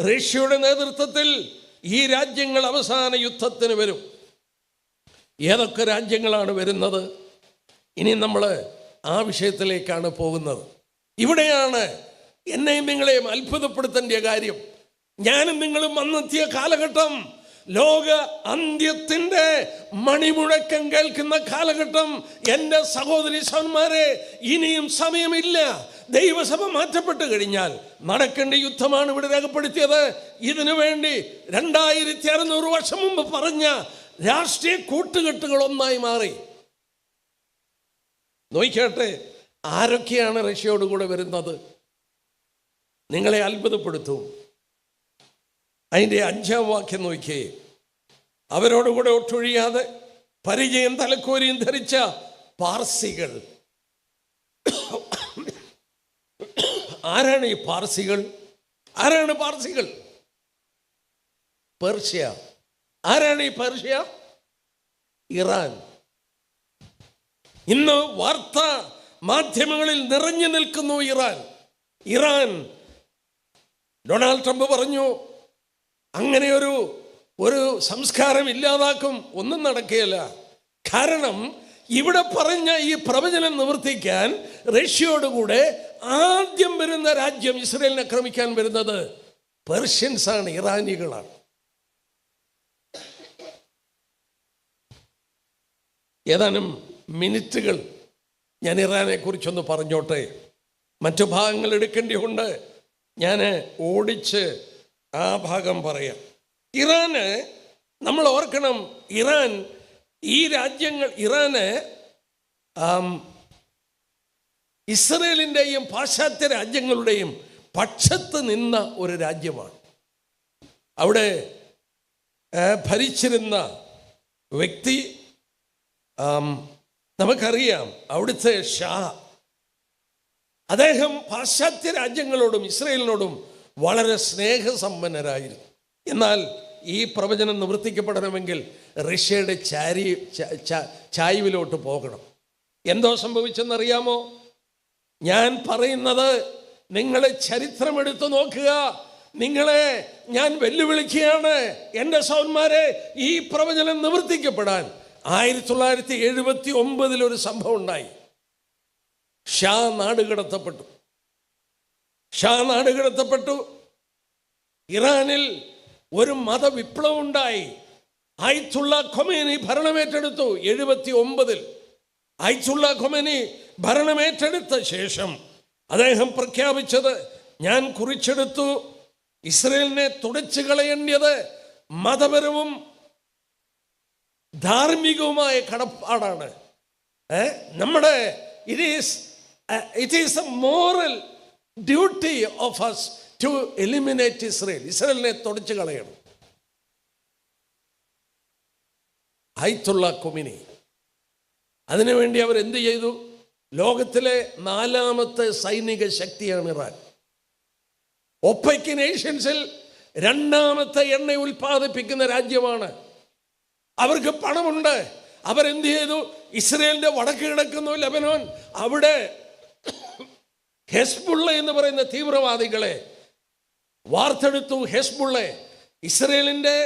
റഷ്യയുടെ നേതൃത്വത്തിൽ ഈ രാജ്യങ്ങൾ അവസാന യുദ്ധത്തിന് വരും. ഏതൊക്കെ രാജ്യങ്ങളാണ് വരുന്നത്? ഇനി നമ്മൾ ആ വിഷയത്തിലേക്കാണ് പോകുന്നത്. ഇവിടെയാണ് എന്നെയും നിങ്ങളെയും അത്ഭുതപ്പെടുത്തേണ്ട കാര്യം. ഞാനും നിങ്ങളും വന്നെത്തിയ കാലഘട്ടം ലോക അന്ത്യത്തിൻ്റെ മണിമുഴക്കം കേൾക്കുന്ന കാലഘട്ടം. എൻ്റെ സഹോദരി സഹോദരന്മാരെ, ഇനിയും സമയമില്ല. ദൈവസഭ മാറ്റപ്പെട്ട് കഴിഞ്ഞാൽ നടക്കേണ്ട യുദ്ധമാണ് ഇവിടെ രേഖപ്പെടുത്തിയത്. ഇതിനു വേണ്ടി 2600 വർഷം മുമ്പ് പറഞ്ഞ രാഷ്ട്രീയ കൂട്ടുകെട്ടുകൾ ഒന്നായി മാറി. നോക്കിയാട്ടെ, ആരൊക്കെയാണ് റഷ്യയോട് കൂടെ വരുന്നത്? നിങ്ങളെ അത്ഭുതപ്പെടുത്തും. അതിൻ്റെ 5-ാം വാക്യം നോക്കിയേ. അവരോടുകൂടെ ഒട്ടൊഴിയാതെ പരിചയം തലക്കോരിയും ധരിച്ച പാർസികൾ. ആരാണ് ഈ പാർസികൾ? ആരാണ് പാർസികൾ? പേർഷ്യ. ആരാണ് ഈ പേർഷ്യ? ഇറാൻ. ഇന്ന് വാർത്താ മാധ്യമങ്ങളിൽ നിറഞ്ഞു നിൽക്കുന്നു ഇറാൻ. ഇറാൻ. ഡൊണാൾഡ് ട്രംപ് പറഞ്ഞു അങ്ങനെ ഒരു സംസ്കാരം ഇല്ലാതാക്കും. ഒന്നും നടക്കുകയില്ല. കാരണം ഇവിടെ പറഞ്ഞ ഈ പ്രവചനം നിവർത്തിക്കാൻ റഷ്യയോടുകൂടെ ആദ്യം വരുന്ന രാജ്യം ഇസ്രയേലിനെ ആക്രമിക്കാൻ വരുന്നത് പേർഷ്യൻസാണ്, ഇറാനികളാണ്. ഏതാനും മിനിറ്റുകൾ ഞാൻ ഇറാനെ കുറിച്ചൊന്ന് പറഞ്ഞോട്ടെ. മറ്റു ഭാഗങ്ങൾ എടുക്കേണ്ടിയുണ്ട്. ഞാൻ ഓടിച്ച് ആ ഭാഗം പറയാം. ഇറാന് നമ്മൾ ഓർക്കണം, ഇറാൻ ഈ രാജ്യങ്ങൾ, ഇറാന് ഇസ്രയേലിൻ്റെയും പാശ്ചാത്യ രാജ്യങ്ങളുടെയും പക്ഷത്ത് നിന്ന ഒരു രാജ്യമാണ്. അവിടെ ഭരിച്ചിരുന്ന വ്യക്തി നമുക്കറിയാം, അവിടുത്തെ ഷാ. അദ്ദേഹം പാശ്ചാത്യ രാജ്യങ്ങളോടും ഇസ്രയേലിനോടും വളരെ സ്നേഹസമ്പന്നരായിരുന്നു. എന്നാൽ ഈ പ്രവചനം നിവർത്തിക്കപ്പെടണമെങ്കിൽ റഷ്യയുടെ ചായ്വിലോട്ട് പോകണം. എന്തോ സംഭവിച്ചെന്നറിയാമോ? ഞാൻ പറയുന്നത് നിങ്ങൾ ചരിത്രമെടുത്ത് നോക്കുക. നിങ്ങളെ ഞാൻ വെല്ലുവിളിക്കുകയാണ്. എൻ്റെ സഹോദരന്മാരെ, ഈ പ്രവചനം നിവർത്തിക്കപ്പെടാൻ 1979 ഒരു സംഭവം ഉണ്ടായി. ഷാ നാടുകടത്തപ്പെട്ടു. ഇറാനിൽ ഒരു മതവിപ്ലവം ഉണ്ടായി. ആയത്തുള്ള ഖൊമേനി ഭരണമേറ്റെടുത്തു. 79 ആയത്തുള്ള ഖൊമേനി ഭരണമേറ്റെടുത്ത ശേഷം അദ്ദേഹം പ്രഖ്യാപിച്ചത്, ഞാൻ കുറിച്ചെടുത്തു, ഇസ്രയേലിനെ തുടച്ചു കളയേണ്ടത് മതപരവും ധാർമ്മികവുമായ കടപ്പാടാണ്. നമ്മുടെ it is A moral duty of us to eliminate Israel. ഇസ്രയേലിനെ തുടച്ചു കളയണം. ആയത്തുള്ള ഖൊമേനി അതിനുവേണ്ടി അവർ എന്ത് ചെയ്തു? ലോകത്തിലെ 4ാമത്തെ സൈനിക ശക്തിയാണ് ഇറാൻ. ഒപെക് നേഷൻസിൽ 2ാമത്തെ എണ്ണ ഉൽപ്പാദിപ്പിക്കുന്ന രാജ്യമാണ്. അവർക്ക് പണമുണ്ട്. അവരെന്ത് ചെയ്തു? ഇസ്രയേലിന്റെ വടക്ക് കിടക്കുന്നു ലെബനോൻ, അവിടെ ഹെസ്ബുള്ള എന്ന് പറയുന്ന തീവ്രവാദികളെ വാർത്തെടുത്തു. ഹെസ്ബുള്ള ഇസ്രയേലിന്റെ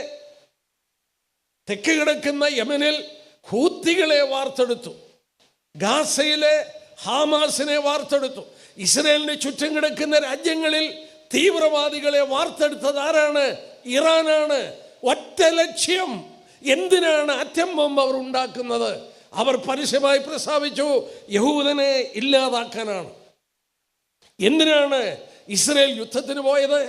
തെക്ക് കിടക്കുന്ന യമനിൽ ഹൂത്തികളെ വാർത്തെടുത്തു. ഗാസയിലെ ഹാമാസിനെ വാർത്തെടുത്തു. ഇസ്രയേലിന്റെ ചുറ്റും കിടക്കുന്ന രാജ്യങ്ങളിൽ തീവ്രവാദികളെ വാർത്തെടുത്തത് ആരാണ്? ഇറാനാണ്. ഒറ്റ ലക്ഷ്യം. എന്തിനാണ് ആറ്റം ബോംബ് അവർ ഉണ്ടാക്കുന്നത്? അവർ പരസ്യമായി പ്രസ്താവിച്ചു, യഹൂദനെ ഇല്ലാതാക്കാനാണ്. എന്തിനാണ് ഇസ്രയേൽ യുദ്ധത്തിന് പോയത്?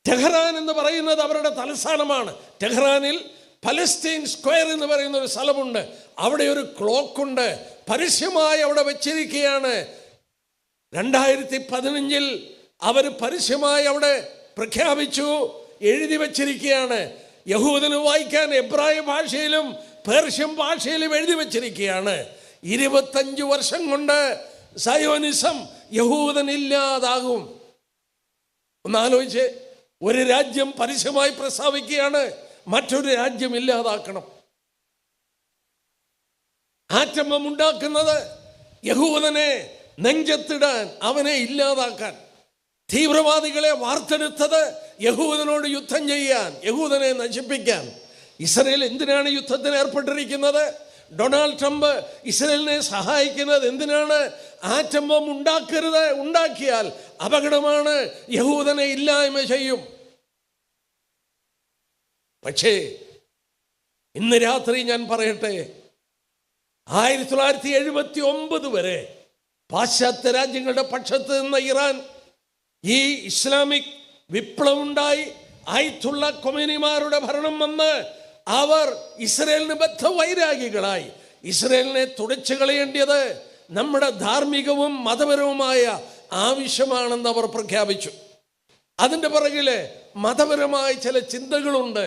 ടെഹ്റാൻ എന്ന് പറയുന്നത് അവരുടെ തലസ്ഥാനമാണ്. ടെഹ്റാനിൽ പലസ്തീൻ സ്ക്വയർ എന്ന് പറയുന്ന ഒരു സ്ഥലമുണ്ട്. അവിടെ ഒരു ക്ലോക്കുണ്ട്, പരസ്യമായി അവിടെ വെച്ചിരിക്കുകയാണ്. 2015 അവർ പരസ്യമായി അവിടെ പ്രഖ്യാപിച്ചു, എഴുതി വച്ചിരിക്കുകയാണ്. യഹൂദന് വായിക്കാൻ എബ്രായ ഭാഷയിലും പേർഷ്യൻ ഭാഷയിലും എഴുതി വച്ചിരിക്കുകയാണ്. 25 വർഷം കൊണ്ട് സയോനിസം യഹൂദനില്ലാതാകും. ഒന്നാലോചിച്ച്, ഒരു രാജ്യം പരസ്യമായി പ്രസ്താവിക്കുകയാണ് മറ്റൊരു രാജ്യം ഇല്ലാതാക്കണം. ആറ്റം ബം ഉണ്ടാക്കുന്നത് യഹൂദനെ നെഞ്ചത്തിടാൻ, അവനെ ഇല്ലാതാക്കാൻ. തീവ്രവാദികളെ വാർത്തെടുത്തത് യഹൂദനോട് യുദ്ധം ചെയ്യാൻ, യഹൂദനെ നശിപ്പിക്കാൻ. ഇസ്രായേൽ എന്തിനാണ് യുദ്ധത്തിന് ഏർപ്പെട്ടിരിക്കുന്നത്? ഡൊണാൾഡ് ട്രംപ് ഇസ്രായേലിനെ സഹായിക്കുന്നത് എന്തിനാണ്? ആറ്റം ബം ഉണ്ടാക്കരുത്, ഉണ്ടാക്കിയാൽ അപകടമാണ്, യഹൂദനെ ഇല്ലായ്മ ചെയ്യും. പക്ഷേ ഇന്ന് രാത്രി ഞാൻ പറയട്ടെ, 1979 വരെ പാശ്ചാത്യ രാജ്യങ്ങളുടെ പക്ഷത്ത് നിന്ന ഇറാൻ, ഈ ഇസ്ലാമിക് വിപ്ലവം ഉണ്ടായി, ആയത്തുള്ള കൊമേനിമാരുടെ ഭരണം വന്ന് അവർ ഇസ്രായേലിന് ബദ്ധവൈരാഗികളായി. ഇസ്രായേലിനെ തുടച്ചു കളയേണ്ടത് നമ്മുടെ ധാർമ്മികവും മതപരവുമായ ആവശ്യമാണെന്ന് അവർ പ്രഖ്യാപിച്ചു. അതിൻ്റെ പുറകില് മതപരമായ ചില ചിന്തകളുണ്ട്.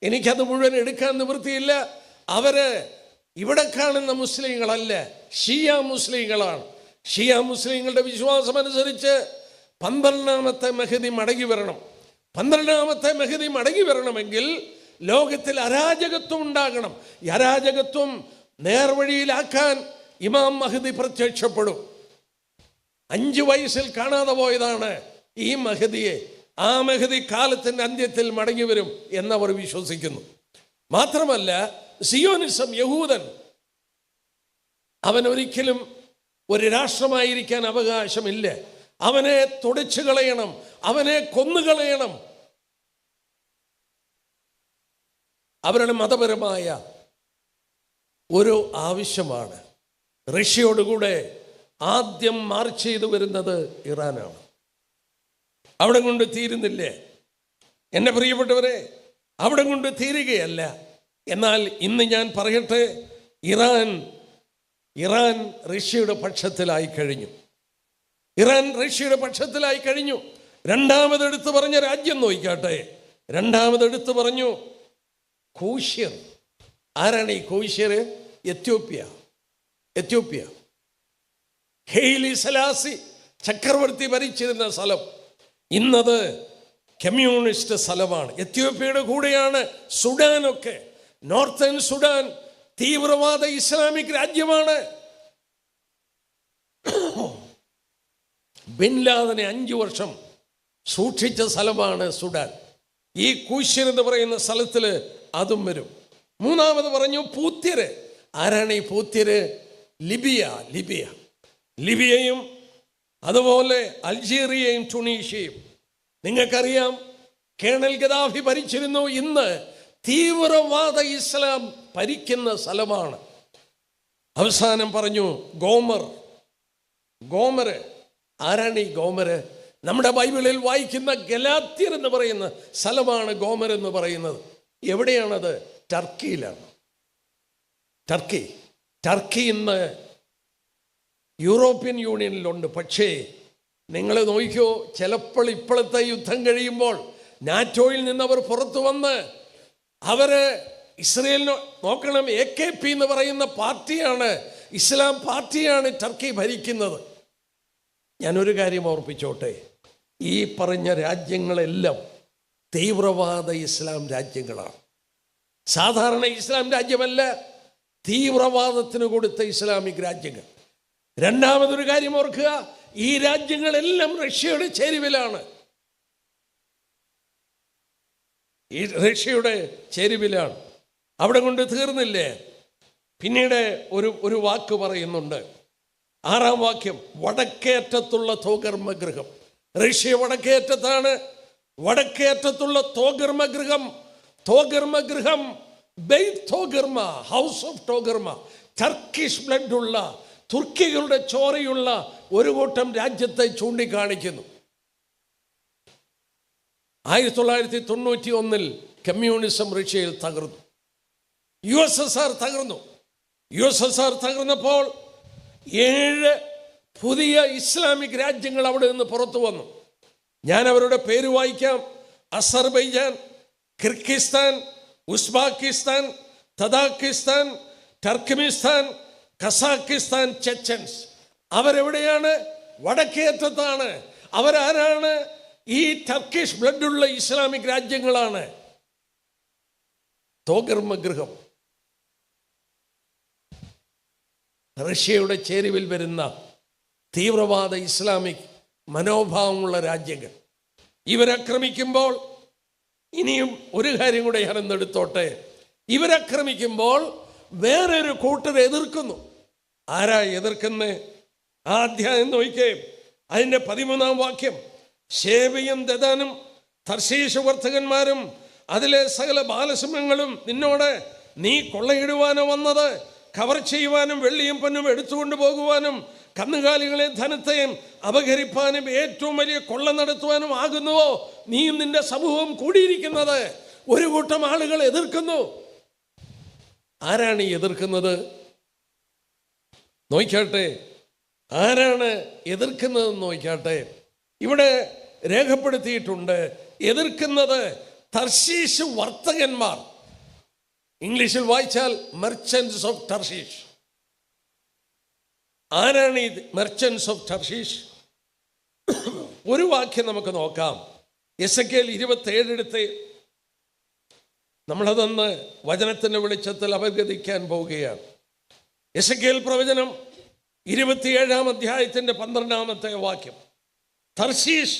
എനിക്കത് മുഴുവൻ എടുക്കാൻ നിവൃത്തിയില്ല. അവര് ഇവിടെ കാണുന്ന മുസ്ലിങ്ങളല്ല, ഷിയ മുസ്ലിങ്ങളാണ്. ഷിയ മുസ്ലിങ്ങളുടെ വിശ്വാസം അനുസരിച്ച് 12ാമത്തെ മെഹദി മടങ്ങി വരണം. 12ാമത്തെ മെഹദി മടങ്ങി വരണമെങ്കിൽ ലോകത്തിൽ അരാജകത്വം ഉണ്ടാകണം. ഈ അരാജകത്വം നേർവഴിയിലാക്കാൻ ഇമാം മഹദി പ്രത്യക്ഷപ്പെടും. 5 വയസ്സിൽ കാണാതെ പോയതാണ് ഈ മഹദിയെ. ആ മഹദി കാലത്തിൻ്റെ അന്ത്യത്തിൽ മടങ്ങി വരും എന്നവർ വിശ്വസിക്കുന്നു. മാത്രമല്ല, സിയോനിസം, യഹൂദൻ, അവനൊരിക്കലും ഒരു രാഷ്ട്രമായിരിക്കാൻ അവകാശമില്ല. അവനെ തുടച്ചു കളയണം, അവനെ കൊന്നുകളയണം. അവരുടെ മതപരമായ ഒരു ആവശ്യമാണ്. റഷ്യയോടുകൂടെ ആദ്യം മാർച്ച് ചെയ്തു വരുന്നത് ഇറാനാണ്. അവിടെ കൊണ്ട് തീരുന്നില്ലേ എൻ്റെ പ്രിയപ്പെട്ടവരെ? അവിടെ കൊണ്ട് തീരുകയല്ല. എന്നാൽ ഇന്ന് ഞാൻ പറയട്ടെ, ഇറാൻ റഷ്യയുടെ പക്ഷത്തിലായി കഴിഞ്ഞു. ഇറാൻ റഷ്യയുടെ പക്ഷത്തിലായി കഴിഞ്ഞു. രണ്ടാമതെടുത്ത് പറഞ്ഞ രാജ്യം നോക്കിക്കാട്ടെ. രണ്ടാമതെടുത്ത് പറഞ്ഞു കൂശ്യർ. ആരാണ് ഈ കൂശ്യർ? എത്യോപ്യ. ഹെയ്ലി സലാസി ചക്രവർത്തി ഭരിച്ചിരുന്ന സ്ഥലം ഇന്നത് കമ്മ്യൂണിസ്റ്റ് സ്ഥലമാണ്. എത്യോപ്യയുടെ കൂടെയാണ് സുഡാനൊക്കെ. നോർത്തേൺ സുഡാൻ തീവ്രവാദ ഇസ്ലാമിക് രാജ്യമാണ്. ബിൻ ലാദനെ 5 വർഷം സൂക്ഷിച്ച സ്ഥലമാണ് സുഡാൻ. ഈ കൂശ്യർ എന്ന് പറയുന്ന സ്ഥലത്തിൽ അതും വരും. മൂന്നാമത് പറഞ്ഞു പൂത്യര്. ആരാണ് ഈ പൂത്യര്? ലിബിയയും അതുപോലെ അൾജീരിയയും ടുണീഷ്യയും. നിങ്ങൾക്കറിയാം, കേണൽ ഗദാഫി ഭരിച്ചിരുന്നു. ഇന്ന് തീവ്രവാദ ഇസ്ലാം ഭരിക്കുന്ന സ്ഥലമാണ്. അവസാനം പറഞ്ഞു ഗോമർ. ആരാണ് ഈ ഗോമർ? നമ്മുടെ ബൈബിളിൽ വായിക്കുന്ന ഗലാത്യർ എന്ന് പറയുന്ന സ്ഥലമാണ് ഗോമർ എന്ന് പറയുന്നത്. എവിടെയാണത്? ടർക്കിയിലാണ്. ടർക്കി ഇന്ന് യൂറോപ്യൻ യൂണിയനിലുണ്ട്. പക്ഷേ നിങ്ങൾ നോക്കിക്കോ, ചിലപ്പോൾ ഇപ്പോഴത്തെ യുദ്ധം കഴിയുമ്പോൾ നാറ്റോയിൽ നിന്നവർ പുറത്തു വന്ന് അവര് ഇസ്രയേലിന് നോക്കണം. AKP എന്ന് പറയുന്ന പാർട്ടിയാണ്, ഇസ്ലാം പാർട്ടിയാണ് ടർക്കി ഭരിക്കുന്നത്. ഞാനൊരു കാര്യം ഓർപ്പിച്ചോട്ടെ, ഈ പറഞ്ഞ രാജ്യങ്ങളെല്ലാം തീവ്രവാദ ഇസ്ലാം രാജ്യങ്ങളാണ്. സാധാരണ ഇസ്ലാം രാജ്യമല്ല, തീവ്രവാദത്തിന് കൊടുത്ത ഇസ്ലാമിക് രാജ്യങ്ങൾ. രണ്ടാമതൊരു കാര്യം ഓർക്കുക, ഈ രാജ്യങ്ങളെല്ലാം റഷ്യയുടെ ചേരുവിലാണ്. അവിടെ കൊണ്ട് തീർന്നില്ലേ? പിന്നീട് ഒരു വാക്ക് പറയുന്നുണ്ട്, 6ാം വാക്യം. വടക്കേറ്റത്തുള്ള തോഗർമഗൃഹം. റഷ്യ വടക്കേറ്റത്താണ്. വടക്കേറ്റത്തുള്ള തോഗർമഗൃഹം Beth Togarmah, house of Togarmah. Turkish blood ഉള്ള, തുർക്കികളുടെ ചോരയുള്ള ഒരു കൂട്ടം രാജ്യത്തെ ചൂണ്ടിക്കാണിക്കുന്നു. 1991 കമ്മ്യൂണിസം റഷ്യയിൽ തകർന്നു. USSR തകർന്നു. USSR തകർന്നപ്പോൾ 7 പുതിയ ഇസ്ലാമിക് രാജ്യങ്ങൾ അവിടെ നിന്ന് പുറത്തു വന്നു. ഞാൻ അവരുടെ പേര് വായിക്കാം: Azerbaijan, Kyrgyzstan, Uzbekistan, Tajikistan, Turkmenistan, Kazakhstan, Chechens. അവരെവിടെയാണ്? വടക്കേറ്റത്താണ്. അവരാരാണ്? ഈ ടർക്കിഷ് ബ്ലഡുള്ള ഇസ്ലാമിക് രാജ്യങ്ങളാണ്. തോഗർമഗൃഹം റഷ്യയുടെ ചേരുവിൽ വരുന്ന തീവ്രവാദ ഇസ്ലാമിക് മനോഭാവമുള്ള രാജ്യങ്ങൾ. ഇവരാക്രമിക്കുമ്പോൾ, ഇനിയും ഒരു കാര്യം കൂടെ ഞാൻ എന്നെടുത്തോട്ടെ, ഇവരാക്രമിക്കുമ്പോൾ വേറൊരു കൂട്ടർ എതിർക്കുന്നു. ആരാ എതിർക്കുന്നത്? ആ അധ്യായം നോക്കിക്കേ, അതിൻ്റെ 13-ാം വാക്യം: ശേബയും ദദാനും തർശീശ് വർത്തകന്മാരും അതിലെ സകല ബാലസിംഹങ്ങളും നിന്നോട് നീ കൊള്ളയിടുവാനോ വന്നത്? കവർ ചെയ്യുവാനും വെള്ളിയും പൊന്നും എടുത്തുകൊണ്ട് പോകുവാനും കന്നുകാലികളെയും ധനത്തെയും അപഹരിപ്പാനും ഏറ്റവും വലിയ കൊള്ള നടത്തുവാനും ആകുന്നുവോ നീയും നിന്റെ സമൂഹവും കൂടിയിരിക്കുന്നത്? ഒരു കൂട്ടം ആളുകൾ എതിർക്കുന്നു. ആരാണ് ഈ എതിർക്കുന്നത്? നോക്കാട്ടെ, ആരാണ് എതിർക്കുന്നതെന്ന് നോക്കാട്ടെ. ഇവിടെ രേഖപ്പെടുത്തിയിട്ടുണ്ട്, എതിർക്കുന്നത് തർശീശ് വർത്തകന്മാർ. ഇംഗ്ലീഷിൽ വായിച്ചാൽ മെർച്ചൻസ് ഓഫ് ടർശീഷ്. ആരാണ് ഈ മെർച്ചൻസ് ഓഫ് ടർശീഷ്? ഒരു വാക്യം നമുക്ക് നോക്കാം. എസെക്കിയേൽ 27 എടുത്ത് നമ്മളതൊന്ന് വചനത്തിൻ്റെ വെളിച്ചത്തിൽ അപഗ്രഥിക്കാൻ പോവുകയാണ്. എസെക്കിയേൽ പ്രവചനം 27-ാം അധ്യായത്തിൻ്റെ 12-ാമത്തെ വാക്യം: തർശീഷ്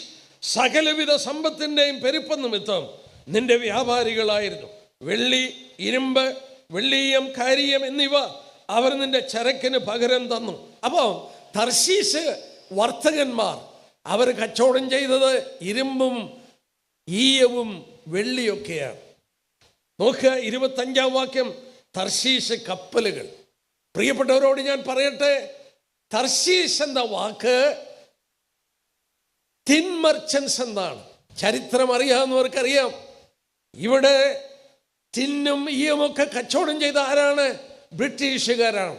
സകലവിധ സമ്പത്തിൻ്റെയും പെരുപ്പം നിമിത്തം നിന്റെ വ്യാപാരികളായിരുന്നു. വെള്ളി, ഇരുമ്പ്, വെള്ളീയം, കാരിയം എന്നിവ അവർ നിന്റെ ചരക്കിന് പകരം തന്നു. അപ്പോൾ തർശീശ് വർത്തകന്മാർ അവർ കച്ചവടം ചെയ്തത് ഇരുമ്പും ഈയവും വെള്ളിയൊക്കെയാണ്. നോക്കുക 25-ാം വാക്യം: തർശീശ് കപ്പലുകൾ. പ്രിയപ്പെട്ടവരോട് ഞാൻ പറയട്ടെ, തർശീശ് എന്ന വാക്ക് ടിൻ മർച്ചൻസ് എന്നാണ്. ചരിത്രം അറിയാവുന്നവർക്കറിയാം, ഇവിടെ ടിന്നും ഈയമൊക്കെ കച്ചവടം ചെയ്ത ആരാണ്? ബ്രിട്ടീഷുകാരാണ്.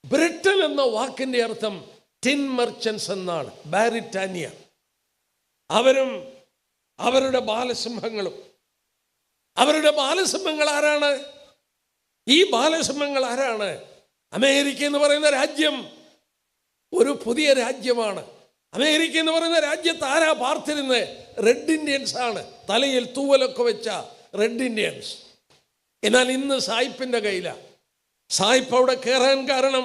ബ്രിട്ടൻ എന്ന വാക്കിൻ്റെ അർത്ഥം ടിൻ മർച്ചൻസ് എന്നാണ്. ബാരിറ്റാനിയ. അവരും അവരുടെ ബാലസിംഹങ്ങളും. അവരുടെ ബാലസിംഹങ്ങൾ ആരാണ്? ഈ ബാലസിംഹങ്ങൾ ആരാണ്? അമേരിക്ക എന്ന് പറയുന്ന രാജ്യം ഒരു പുതിയ രാജ്യമാണ്. അമേരിക്ക എന്ന് പറയുന്ന രാജ്യത്ത് ആരാ പാർത്തിരുന്നത്? റെഡ് ഇന്ത്യൻസ് ആണ്. തലയിൽ തൂവലൊക്കെ വെച്ച റെഡ് ഇന്ത്യൻസ്. എന്നാൽ ഇന്ന് സായിപ്പിൻ്റെ കയ്യിലാണ്. സായിപ്പ് അവിടെ കയറാൻ കാരണം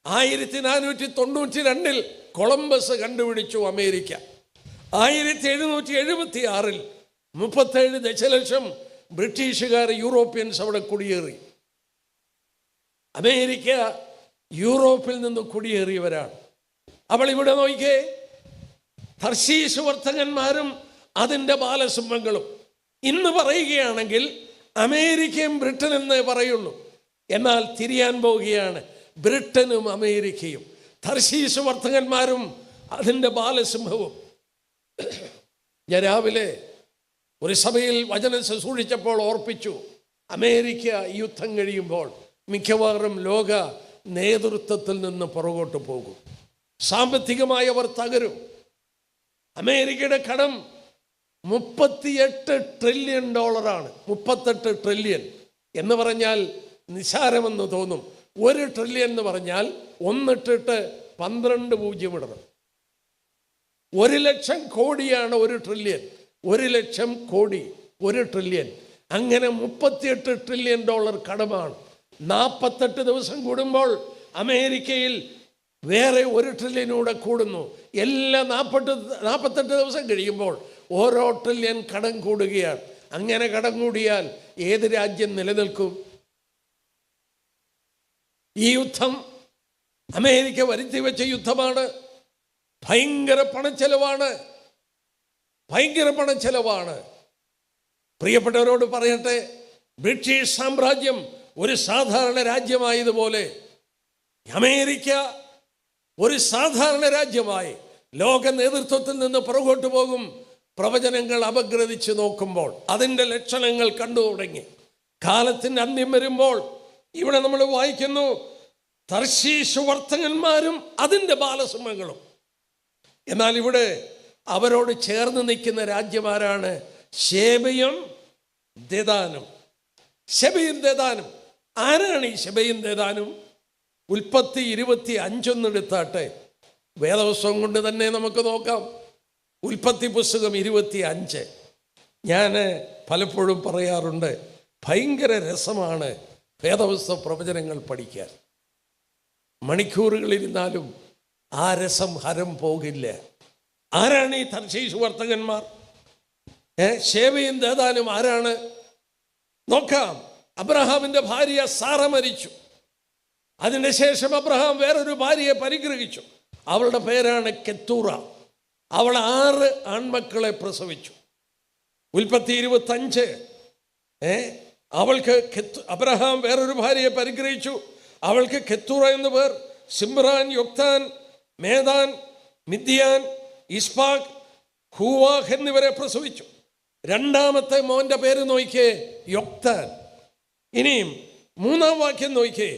1492 കൊളംബസ് കണ്ടുപിടിച്ചു അമേരിക്ക. 1776 37 ദശലക്ഷം ബ്രിട്ടീഷുകാർ, യൂറോപ്യൻസ് അവിടെ കുടിയേറി. അമേരിക്ക യൂറോപ്പിൽ നിന്ന് കുടിയേറിയവരാണ്. അവൾ ഇവിടെ നോക്കിക്കേ, തർശീശ് വർത്തകന്മാരും അതിൻ്റെ ബാലസിംഹങ്ങളും. ഇന്ന് പറയുകയാണെങ്കിൽ അമേരിക്കയും ബ്രിട്ടൻ എന്നേ പറയുള്ളൂ. എന്നാൽ തിരിയാൻ പോവുകയാണ്. ബ്രിട്ടനും അമേരിക്കയും, തർശീശ് വർത്തകന്മാരും അതിൻ്റെ ബാലസിംഹവും. ഞാൻ രാവിലെ ഒരു സഭയിൽ വചനം ശുശ്രൂഷിച്ചപ്പോൾ ഓർപ്പിച്ചു, അമേരിക്ക യുദ്ധം കഴിയുമ്പോൾ മിക്കവാറും ലോക നേതൃത്വത്തിൽ നിന്ന് പുറകോട്ട് പോകും. സാമ്പത്തികമായി അവർ തകരും. അമേരിക്കയുടെ കടം $38 ട്രില്യൺ. 38 ട്രില്യൺ എന്ന് പറഞ്ഞാൽ നിസാരമെന്ന് തോന്നും. 1 ട്രില്യൺ എന്ന് പറഞ്ഞാൽ 1 ഇട്ടിട്ട് 12 പൂജ്യം ഇടണം. 1 ലക്ഷം കോടിയാണ് 1 ട്രില്യൺ. 1 ലക്ഷം കോടി 1 ട്രില്യൺ. അങ്ങനെ $38 ട്രില്യൺ കടമാണ്. 48 ദിവസം കൂടുമ്പോൾ അമേരിക്കയിൽ വേറെ 1 ട്രില്യനൂടെ കൂടുന്നു. എല്ലാ 48 ദിവസം കഴിയുമ്പോൾ ഓരോ ട്രില്യൺ കടം കൂടുകയാണ്. അങ്ങനെ കടം കൂടിയാൽ ഏത് രാജ്യം നിലനിൽക്കും? ഈ യുദ്ധം അമേരിക്ക വരുത്തി വെച്ച യുദ്ധമാണ്. ഭയങ്കര പണച്ചെലവാണ്, ഭയങ്കര പണച്ചെലവാണ്. പ്രിയപ്പെട്ടവരോട് പറയട്ടെ, ബ്രിട്ടീഷ് സാമ്രാജ്യം ഒരു സാധാരണ രാജ്യമായതുപോലെ അമേരിക്ക ഒരു സാധാരണ രാജ്യമായി ലോക നേതൃത്വത്തിൽ നിന്ന് പുറകോട്ട് പോകും. പ്രവചനങ്ങൾ അപഗ്രഥിച്ച് നോക്കുമ്പോൾ അതിൻ്റെ ലക്ഷണങ്ങൾ കണ്ടു തുടങ്ങി. കാലത്തിൻ്റെ അന്ത്യം വരുമ്പോൾ ഇവിടെ നമ്മൾ വായിക്കുന്നു, തർശീശ് വർത്തകന്മാരും അതിൻ്റെ ബാലസിംഹങ്ങളും. എന്നാൽ ഇവിടെ അവരോട് ചേർന്ന് നിൽക്കുന്ന രാജ്യമാരാണ്? ശേബയും ദെദാനും. ശെബയും ദെദാനും ആരാണ് ഈ ശെബയും ദെദാനും? ഉൽപ്പത്തി 25 എടുത്താട്ടെ, വേദപുസ്തകം കൊണ്ട് തന്നെ നമുക്ക് നോക്കാം. ഉൽപ്പത്തി പുസ്തകം 25. ഞാൻ പലപ്പോഴും പറയാറുണ്ട്, ഭയങ്കര രസമാണ് വേദപുസ്തക പ്രവചനങ്ങൾ പഠിക്കാൻ. മണിക്കൂറുകളിരുന്നാലും ആ രസം ഹരം പോകില്ല. ആരാണ് ഈ തർശീശ് വർത്തകന്മാർ? ശേബയും ദെദാനും ആരാണ്? നോക്കാം. അബ്രഹാമിന്റെ ഭാര്യ സാറ മരിച്ചു. അതിന് ശേഷം അബ്രഹാം വേറൊരു ഭാര്യയെ പരിഗ്രഹിച്ചു. അവളുടെ പേരാണ് കെത്തൂറ. അവൾ 6 ആൺമക്കളെ പ്രസവിച്ചു. ഉൽപ്പത്തി 25. അവൾക്ക് അബ്രഹാം വേറൊരു ഭാര്യയെ പരിഗ്രഹിച്ചു. അവൾക്ക് കെത്തൂറ എന്ന് പേർ. സിമ്രാൻ, യൊക്താൻ, മേദാൻ, മിദ്യാൻ, ഇസ്പാഖ്, ഹൂവാഹ് എന്നിവരെ പ്രസവിച്ചു. 2ാമത്തെ മോന്റെ പേര് നോക്കിയേ, യൊക്താൻ. ഇനിയും 3ാം വാക്യം നോക്കിയേ,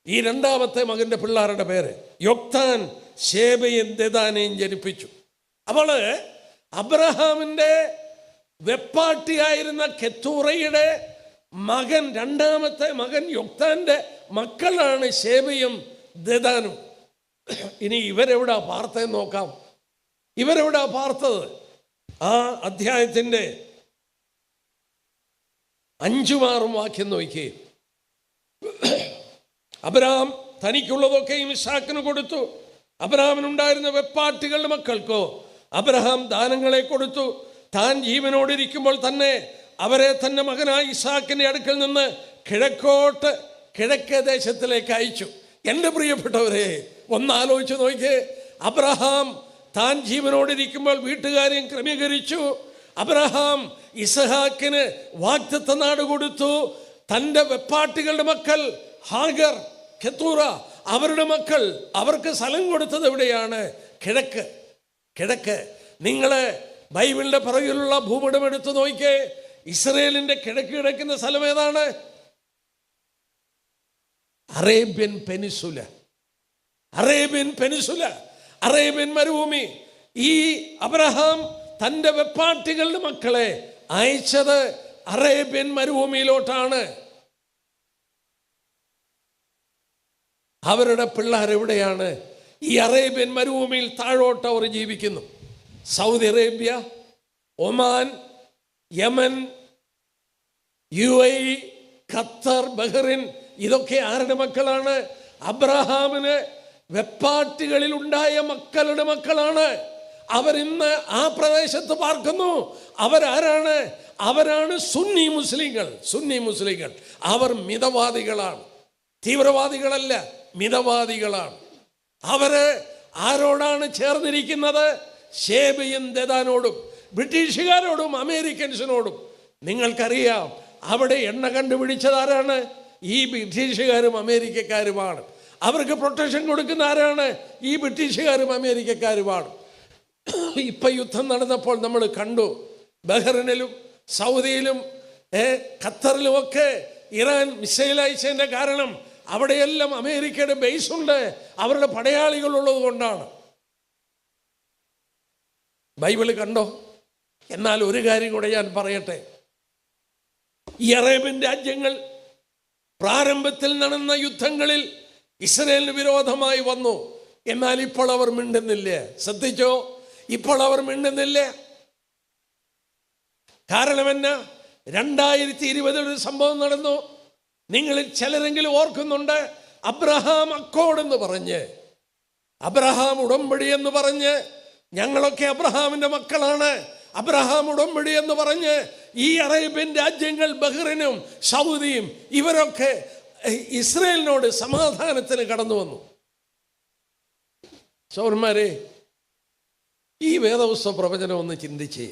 ഈ 2ാമത്തെ മകന്റെ പിള്ളേരുടെ പേര്. യൊക്താൻ ശേബയും ദെദാനെയും ജനിപ്പിച്ചു. അപ്പോൾ അബ്രഹാമിന്റെ വെപ്പാട്ടിയായിരുന്ന കെത്തൂറയുടെ മകൻ, 2ാമത്തെ മകൻ യൊക്താന്റെ മക്കളാണ് ശേബയും ദെദാനും. ഇനി ഇവരെവിടാ പാർത്തതെന്ന് നോക്കാം. ഇവരെവിടാ പാർത്തത്? ആ അധ്യായത്തിന്റെ 5-6 വാക്യം നോക്കി. അബ്രഹാം തനിക്കുള്ളതൊക്കെയും ഇസ്ഹാക്കിന് കൊടുത്തു. അബ്രഹാമിനുണ്ടായിരുന്ന വെപ്പാട്ടികളുടെ മക്കൾക്കോ അബ്രഹാം ദാനങ്ങളെ കൊടുത്തു. താൻ ജീവനോടിരിക്കുമ്പോൾ തന്നെ അവരെ തന്റെ മകനായ ഇസ്ഹാക്കിന്റെ അടുക്കൽ നിന്ന് കിഴക്കേ ദേശത്തിലേക്ക് അയച്ചു. എൻ്റെ പ്രിയപ്പെട്ടവരെ, ഒന്നാലോചിച്ച് നോക്കിയേ. അബ്രഹാം താൻ ജീവനോടിരിക്കുമ്പോൾ വീട്ടുകാരെയും ക്രമീകരിച്ചു. അബ്രഹാം ഇസ്ഹാക്കിന് വാഗ്ദത്ത നാട് കൊടുത്തു. തൻ്റെ വെപ്പാട്ടികളുടെ മക്കൾ ഹാഗർ, കെത്തൂറ, അവരുടെ മക്കൾ, അവർക്ക് സ്ഥലം കൊടുത്തത് എവിടെയാണ്? കിഴക്ക്. നിങ്ങള് ബൈബിളിന്റെ പുറകിലുള്ള ഭൂപടം എടുത്തു നോക്കിയേ. ഇസ്രയേലിന്റെ കിഴക്ക് കിടക്കുന്ന സ്ഥലം ഏതാണ്? അറേബ്യൻ പെനിസുല, അറേബ്യൻ മരുഭൂമി. ഈ അബ്രഹാം തൻ്റെ വെപ്പാട്ടികളുടെ മക്കളെ അയച്ചത് അറേബ്യൻ മരുഭൂമിയിലോട്ടാണ്. അവരുടെ പിള്ളേർ എവിടെയാണ്? ഈ അറേബ്യൻ മരുഭൂമിയിൽ താഴോട്ട് അവർ ജീവിക്കുന്നു. Saudi Arabia, Oman, Yemen, UAE, Qatar, Bahrain, ഇതൊക്കെ ആരുടെ മക്കളാണ്? അബ്രഹാമിന് വെപ്പാട്ടികളിൽ ഉണ്ടായ മക്കളുടെ മക്കളാണ്. അവരിന്ന് ആ പ്രദേശത്ത് പാർക്കുന്നു. അവരാരാണ്? അവരാണ് സുന്നി മുസ്ലിങ്ങൾ. അവർ മിതവാദികളാണ്, തീവ്രവാദികളല്ല, മിതവാദികളാണ്. അവര് ആരോടാണ് ചേർന്നിരിക്കുന്നത്? ശേബയും ദെദാനോടും, ബ്രിട്ടീഷുകാരോടും അമേരിക്കൻസിനോടും. നിങ്ങൾക്കറിയാം, അവിടെ എണ്ണ കണ്ടുപിടിച്ചത് ആരാണ്? ഈ ബ്രിട്ടീഷുകാരും അമേരിക്കക്കാരുമാണ്. അവർക്ക് പ്രൊട്ടക്ഷൻ കൊടുക്കുന്ന ആരാണ്? ഈ ബ്രിട്ടീഷുകാരും അമേരിക്കക്കാരുമാണ്. ഇപ്പൊ യുദ്ധം നടന്നപ്പോൾ നമ്മൾ കണ്ടു, ബഹ്റിനിലും സൗദിയിലും ഖത്തറിലുമൊക്കെ ഇറാൻ മിസൈൽ അയച്ചതിന്റെ കാരണം അവിടെയെല്ലാം അമേരിക്കയുടെ ബേസ് ഉണ്ട്, അവരുടെ പടയാളികൾ ഉള്ളത് കൊണ്ടാണ്. ബൈബിള് കണ്ടോ? എന്നാൽ ഒരു കാര്യം കൂടെ ഞാൻ പറയട്ടെ. ഈ അറേബ്യൻ രാജ്യങ്ങൾ പ്രാരംഭത്തിൽ നടന്ന യുദ്ധങ്ങളിൽ ഇസ്രയേലിന് വിരോധമായി വന്നു. എന്നാൽ ഇപ്പോൾ അവർ മിണ്ടുന്നില്ല. ശ്രദ്ധിച്ചോ? ഇപ്പോൾ അവർ മിണ്ടുന്നില്ല. കാരണം എന്നാ? 2020 ഒരു സംഭവം നടന്നു. നിങ്ങളിൽ ചിലരെങ്കിലും ഓർക്കുന്നുണ്ട്. അബ്രഹാം അക്കോർഡ് എന്ന് പറഞ്ഞ്, അബ്രഹാം ഉടമ്പടി എന്ന് പറഞ്ഞ്, ഞങ്ങളൊക്കെ അബ്രഹാമിന്റെ മക്കളാണ്, അബ്രഹാം ഉടമ്പടി എന്ന് പറഞ്ഞ് ഈ അറേബ്യൻ രാജ്യങ്ങൾ, ബഹ്റിനും സൗദിയും, ഇവരൊക്കെ ഇസ്രയേലിനോട് സമാധാനത്തിന് കടന്നു വന്നു. സൗരന്മാരെ, ഈ വേദപുസ്തക പ്രവചനം ഒന്ന് ചിന്തിച്ച്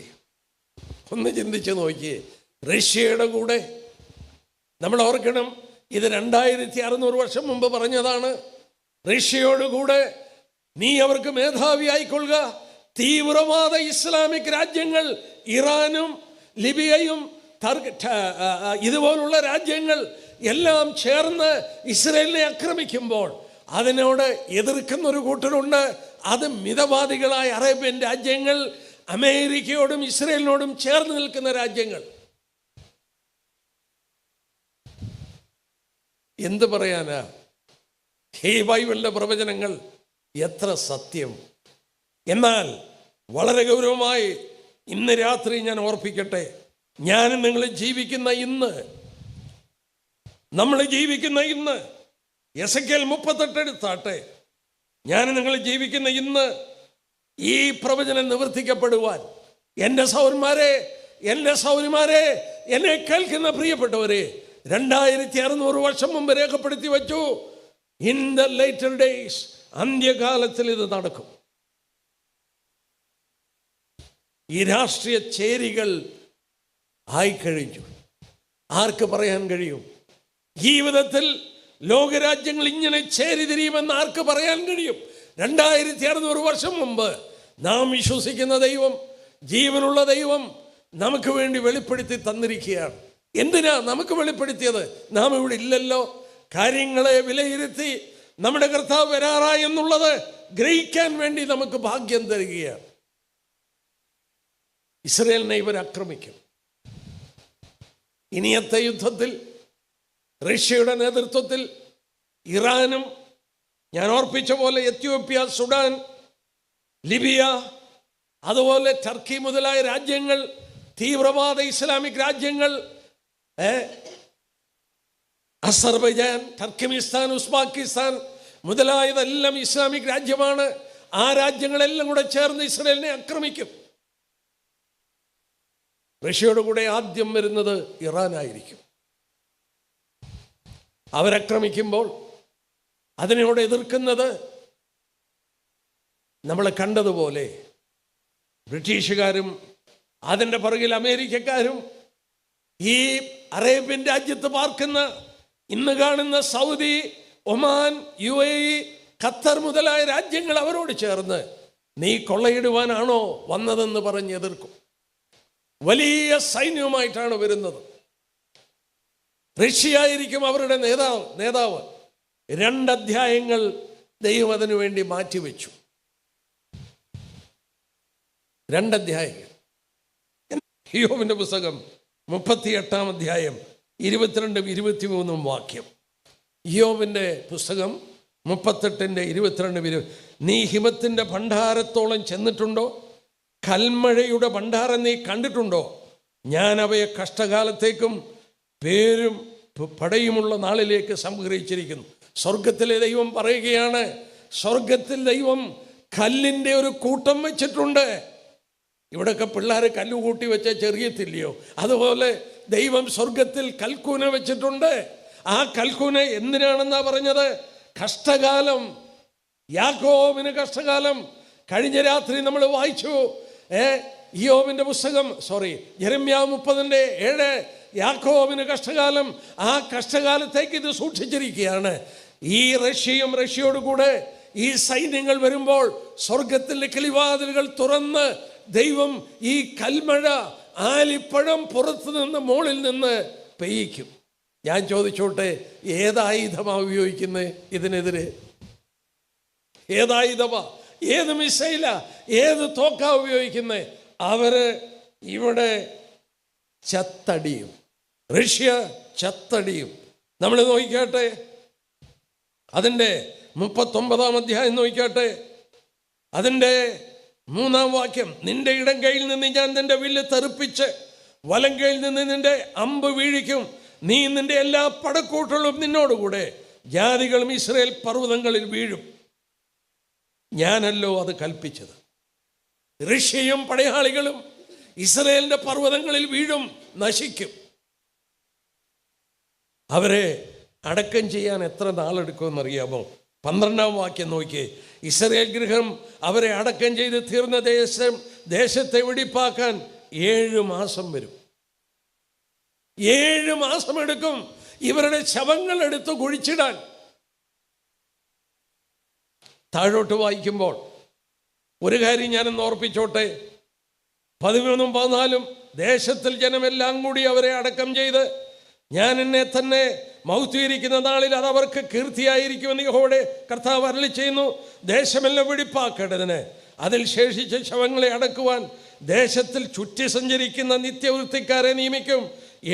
നോക്കിയേ. റഷ്യയുടെ കൂടെ നമ്മൾ ഓർക്കണം, ഇത് 2600 വർഷം മുമ്പ് പറഞ്ഞതാണ്. റഷ്യയോടുകൂടെ നീ അവർക്ക് മേധാവി ആയിക്കൊള്ളുക. തീവ്രവാദ ഇസ്ലാമിക് രാജ്യങ്ങൾ, ഇറാനും ലിബിയയും ഇതുപോലുള്ള രാജ്യങ്ങൾ എല്ലാം ചേർന്ന് ഇസ്രയേലിനെ ആക്രമിക്കുമ്പോൾ അതിനോട് എതിർക്കുന്ന ഒരു കൂട്ടരുണ്ട്. അത് മിതവാദികളായ അറേബ്യൻ രാജ്യങ്ങൾ. അമേരിക്കയോടും ഇസ്രയേലിനോടും ചേർന്ന് നിൽക്കുന്ന രാജ്യങ്ങൾ. എന്ത് പറയാനാ? ഈ ബൈബിളിൻ്റെ പ്രവചനങ്ങൾ എത്ര സത്യം! എന്നാൽ വളരെ ഗൗരവമായി ഇന്ന് രാത്രി ഞാൻ ഓർപ്പിക്കട്ടെ, ഞാനും നിങ്ങൾ ജീവിക്കുന്ന ഇന്ന്, നമ്മൾ ജീവിക്കുന്ന ഇന്ന്, എസെക്കിയേൽ 38 എടുത്താട്ടെ, ഞാനും നിങ്ങൾ ജീവിക്കുന്ന ഇന്ന് ഈ പ്രവചനം നിവർത്തിക്കപ്പെടുവാൻ, എൻ്റെ സഹോദരന്മാരെ, എൻ്റെ സഹോദരിമാരെ, എന്നെ കേൾക്കുന്ന പ്രിയപ്പെട്ടവരെ, 2600 വർഷം മുമ്പ് രേഖപ്പെടുത്തി വച്ചു. ഇൻ ദ ലേറ്റർ ഡേയ്സ്, അന്ത്യകാലത്തിൽ ഇത് നടക്കും. ഈ രാഷ്ട്രീയ ചേരികൾ ആയിക്കഴിഞ്ഞു. ആർക്ക് പറയാൻ കഴിയും? ജീവിതത്തിൽ ലോകരാജ്യങ്ങൾ ഇങ്ങനെ ചേരിതിരിയുമെന്ന് ആർക്ക് പറയാൻ കഴിയും? 2600 വർഷം മുമ്പ് നാം വിശ്വസിക്കുന്ന ദൈവം, ജീവനുള്ള ദൈവം, നമുക്ക് വേണ്ടി വെളിപ്പെടുത്തി തന്നിരിക്കുകയാണ്. എന്തിനാ നമുക്ക് വെളിപ്പെടുത്തിയത്? നാം ഇവിടെ ഇല്ലല്ലോ. കാര്യങ്ങളെ വിലയിരുത്തി നമ്മുടെ കർത്താവ് വരാറായി എന്നുള്ളത് ഗ്രഹിക്കാൻ വേണ്ടി നമുക്ക് ഭാഗ്യം തരികയാണ്. ഇസ്രയേലിനെ ഇവർ ആക്രമിക്കും. ഇനിയത്തെ യുദ്ധത്തിൽ റഷ്യയുടെ നേതൃത്വത്തിൽ ഇറാനും, ഞാൻ ഓർപ്പിച്ച പോലെ എത്യോപ്യ, സുഡാൻ, ലിബിയ, അതുപോലെ ടർക്കി മുതലായ രാജ്യങ്ങൾ, തീവ്രവാദ ഇസ്ലാമിക് രാജ്യങ്ങൾ, അസർബൈജാൻ, ടർക്കിമിസ്ഥാൻ, ഉസ്ബെക്കിസ്ഥാൻ മുതലായതെല്ലാം ഇസ്ലാമിക് രാജ്യമാണ്. ആ രാജ്യങ്ങളെല്ലാം കൂടെ ചേർന്ന് ഇസ്രയേലിനെ ആക്രമിക്കും. റഷ്യയുടെ കൂടെ ആദ്യം വരുന്നത് ഇറാനായിരിക്കും. അവരാക്രമിക്കുമ്പോൾ അതിനോട് എതിർക്കുന്നത് നമ്മൾ കണ്ടതുപോലെ ബ്രിട്ടീഷുകാരും അതിൻ്റെ പുറകിൽ അമേരിക്കക്കാരും, ഈ അറേബ്യൻ രാജ്യത്ത് പാർക്കുന്ന, ഇന്ന് കാണുന്ന സൗദി, ഒമാൻ, UAE, ഖത്തർ മുതലായ രാജ്യങ്ങൾ അവരോട് ചേർന്ന് നീ കൊള്ളയിടുവാനാണോ വന്നതെന്ന് പറഞ്ഞ് എതിർക്കും. വലിയ സൈന്യവുമായിട്ടാണ് വരുന്നത്. റഷ്യ ആയിരിക്കും അവരുടെ നേതാവ്. 2 അധ്യായങ്ങൾ ദൈവം അതിനു വേണ്ടി മാറ്റിവെച്ചു. 2 അധ്യായങ്ങൾ. യോബിന്റെ പുസ്തകം 38 അധ്യായം 22, 23 വാക്യം. യോബിന്റെ പുസ്തകം 38, 22. നീ ഹിമത്തിന്റെ ഭണ്ഡാരത്തോളം ചെന്നിട്ടുണ്ടോ? കൽമഴയുടെ ഭണ്ഡാരം നീ കണ്ടിട്ടുണ്ടോ? ഞാൻ അവയെ കഷ്ടകാലത്തേക്കും പേരും പടയുമുള്ള നാളിലേക്ക് സംഗ്രഹിച്ചിരിക്കുന്നു. സ്വർഗത്തിലെ ദൈവം പറയുകയാണ്, സ്വർഗത്തിൽ ദൈവം കല്ലിൻ്റെ ഒരു കൂട്ടം വെച്ചിട്ടുണ്ട്. ഇവിടെയൊക്കെ പിള്ളേർ കല്ല് കൂട്ടി വെച്ച ചെറിയത്തില്ലയോ? അതുപോലെ ദൈവം സ്വർഗത്തിൽ കൽക്കൂന വെച്ചിട്ടുണ്ട്. ആ കൽക്കൂന എന്തിനാണെന്നാ പറഞ്ഞത്? കഷ്ടകാലം, യാക്കോബിന് കഷ്ടകാലം. കഴിഞ്ഞ രാത്രി നമ്മൾ വായിച്ചു യോബിന്റെ പുസ്തകം, യെരമ്യാ 30:7, യാക്കോബിന് കഷ്ടകാലം. ആ കഷ്ടകാലത്തേക്ക് ഇത് സൂക്ഷിച്ചിരിക്കുകയാണ്. ഈ റഷ്യയോട് കൂടെ ഈ സൈന്യങ്ങൾ വരുമ്പോൾ സ്വർഗത്തിലെ കിളിവാതിലുകൾ തുറന്ന് ദൈവം ഈ കൽമഴ, ആലിപ്പഴം പുറത്തു നിന്ന് മുകളിൽ നിന്ന് പെയ്യിക്കും. ഞാൻ ചോദിച്ചോട്ടെ, ഏതായുധമാണ് ഉപയോഗിക്കുന്നത് ഇതിനെതിരെ? ഏതായുധമാ? ഏത് മിസൈല, ഏത് തോക്കാ ഉപയോഗിക്കുന്നത്? അവര് ഇവിടെ ചത്തടിയും, റഷ്യ ചത്തടിയും. നമ്മൾ നോക്കിക്കാട്ടെ, അതിൻ്റെ 39 അധ്യായം നോക്കിക്കാട്ടെ, അതിൻ്റെ 3 വാക്യം. നിന്റെ ഇടം കൈയിൽ നിന്ന് ഞാൻ നിന്റെ വില്ല് തെറിപ്പിച്ച് വലം കൈയിൽ നിന്ന് നിന്റെ അമ്പ് വീഴിക്കും. നീ നിന്റെ എല്ലാ പടക്കൂട്ടുകളും നിന്നോടുകൂടെ ജാതികളും ഇസ്രായേൽ പർവ്വതങ്ങളിൽ വീഴും. ഞാനല്ലോ അത് കൽപ്പിച്ചത്. റഷ്യയും പടയാളികളും ഇസ്രായേലിന്റെ പർവ്വതങ്ങളിൽ വീഴും, നശിക്കും. അവരെ അടക്കം ചെയ്യാൻ എത്ര നാളെടുക്കുമെന്നറിയാമോ? 12 വാക്യം നോക്കിയേ. ഇസ്രായേൽ ഗൃഹം അവരെ അടക്കം ചെയ്ത് തീർന്ന ദേശത്തെ വെടിപ്പാക്കാൻ 7 മാസം വരും. 7 മാസം എടുക്കും ഇവരുടെ ശവങ്ങൾ എടുത്ത് കുഴിച്ചിടാൻ. താഴോട്ട് വായിക്കുമ്പോൾ ഒരു കാര്യം ഞാനൊന്ന് ഓർപ്പിച്ചോട്ടെ. 13, 14 ദേശത്തിൽ ജനമെല്ലാം കൂടി അവരെ അടക്കം ചെയ്ത് ഞാൻ എന്നെ തന്നെ മൗത്തീകരിക്കുന്ന നാളിൽ അത് അവർക്ക് കീർത്തിയായിരിക്കുമെന്ന് യഹോവയുടെ കർത്താവ് അരുളി ചെയ്യുന്നു. ദേശമെല്ലാം വെടിപ്പാക്കേണ്ടതിന് അതിൽ ശേഷിച്ച ശവങ്ങളെ അടക്കുവാൻ ദേശത്തിൽ ചുറ്റി സഞ്ചരിക്കുന്ന നിത്യവൃത്തിക്കാരെ നിയമിക്കും.